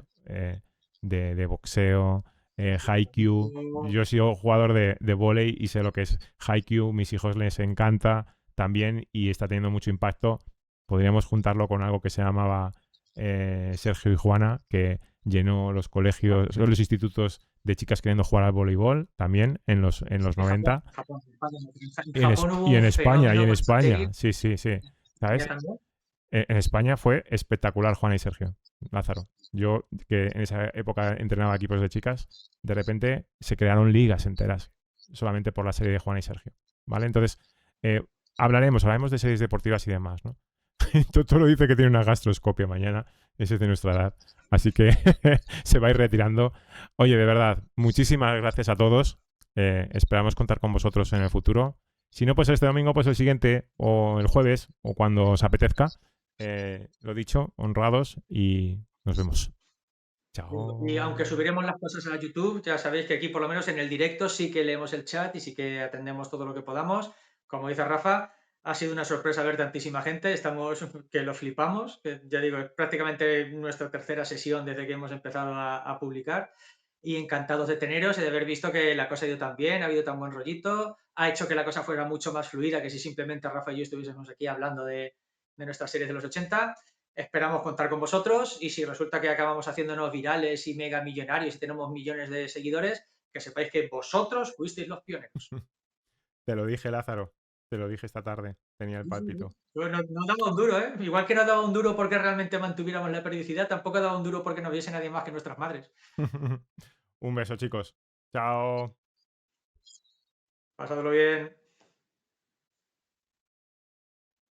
de boxeo, Haikyuu. Yo he sido jugador de vóley y sé lo que es Haikyuu, mis hijos les encanta también y está teniendo mucho impacto. Podríamos juntarlo con algo que se llamaba Sergio y Juana, que llenó los colegios, los institutos de chicas queriendo jugar al voleibol también en los 90. Y en España, sí. ¿Sabes? En España fue espectacular Juana y Sergio, Lázaro. Yo, que en esa época entrenaba equipos de chicas, de repente se crearon ligas enteras solamente por la serie de Juana y Sergio, ¿vale? Entonces, hablaremos de series deportivas y demás, ¿no? Totoro dice que tiene una gastroscopia mañana, ese es de nuestra edad, así que se va a ir retirando. Oye, de verdad, muchísimas gracias a todos. Esperamos contar con vosotros en el futuro. Si no, pues este domingo, pues el siguiente, o el jueves, o cuando os apetezca. Lo dicho, honrados y nos vemos. Chao. Y aunque subiremos las cosas a YouTube, ya sabéis que aquí, por lo menos en el directo, sí que leemos el chat y sí que atendemos todo lo que podamos. Como dice Rafa, ha sido una sorpresa ver tantísima gente. Estamos que lo flipamos. Que, ya digo, es prácticamente nuestra tercera sesión desde que hemos empezado a publicar. Y encantados de teneros y de haber visto que la cosa ha ido tan bien, ha habido tan buen rollito, ha hecho que la cosa fuera mucho más fluida que si simplemente Rafa y yo estuviésemos aquí hablando de nuestras series de los 80. Esperamos contar con vosotros y si resulta que acabamos haciéndonos virales y mega millonarios y tenemos millones de seguidores, que sepáis que vosotros fuisteis los pioneros. Te lo dije, Lázaro. Te lo dije esta tarde. Tenía el pálpito. Bueno, no daba un duro, ¿eh? Igual que no daba un duro porque realmente mantuviéramos la periodicidad, tampoco daba un duro porque no viese nadie más que nuestras madres. Un beso, chicos. Chao. Pasadlo bien.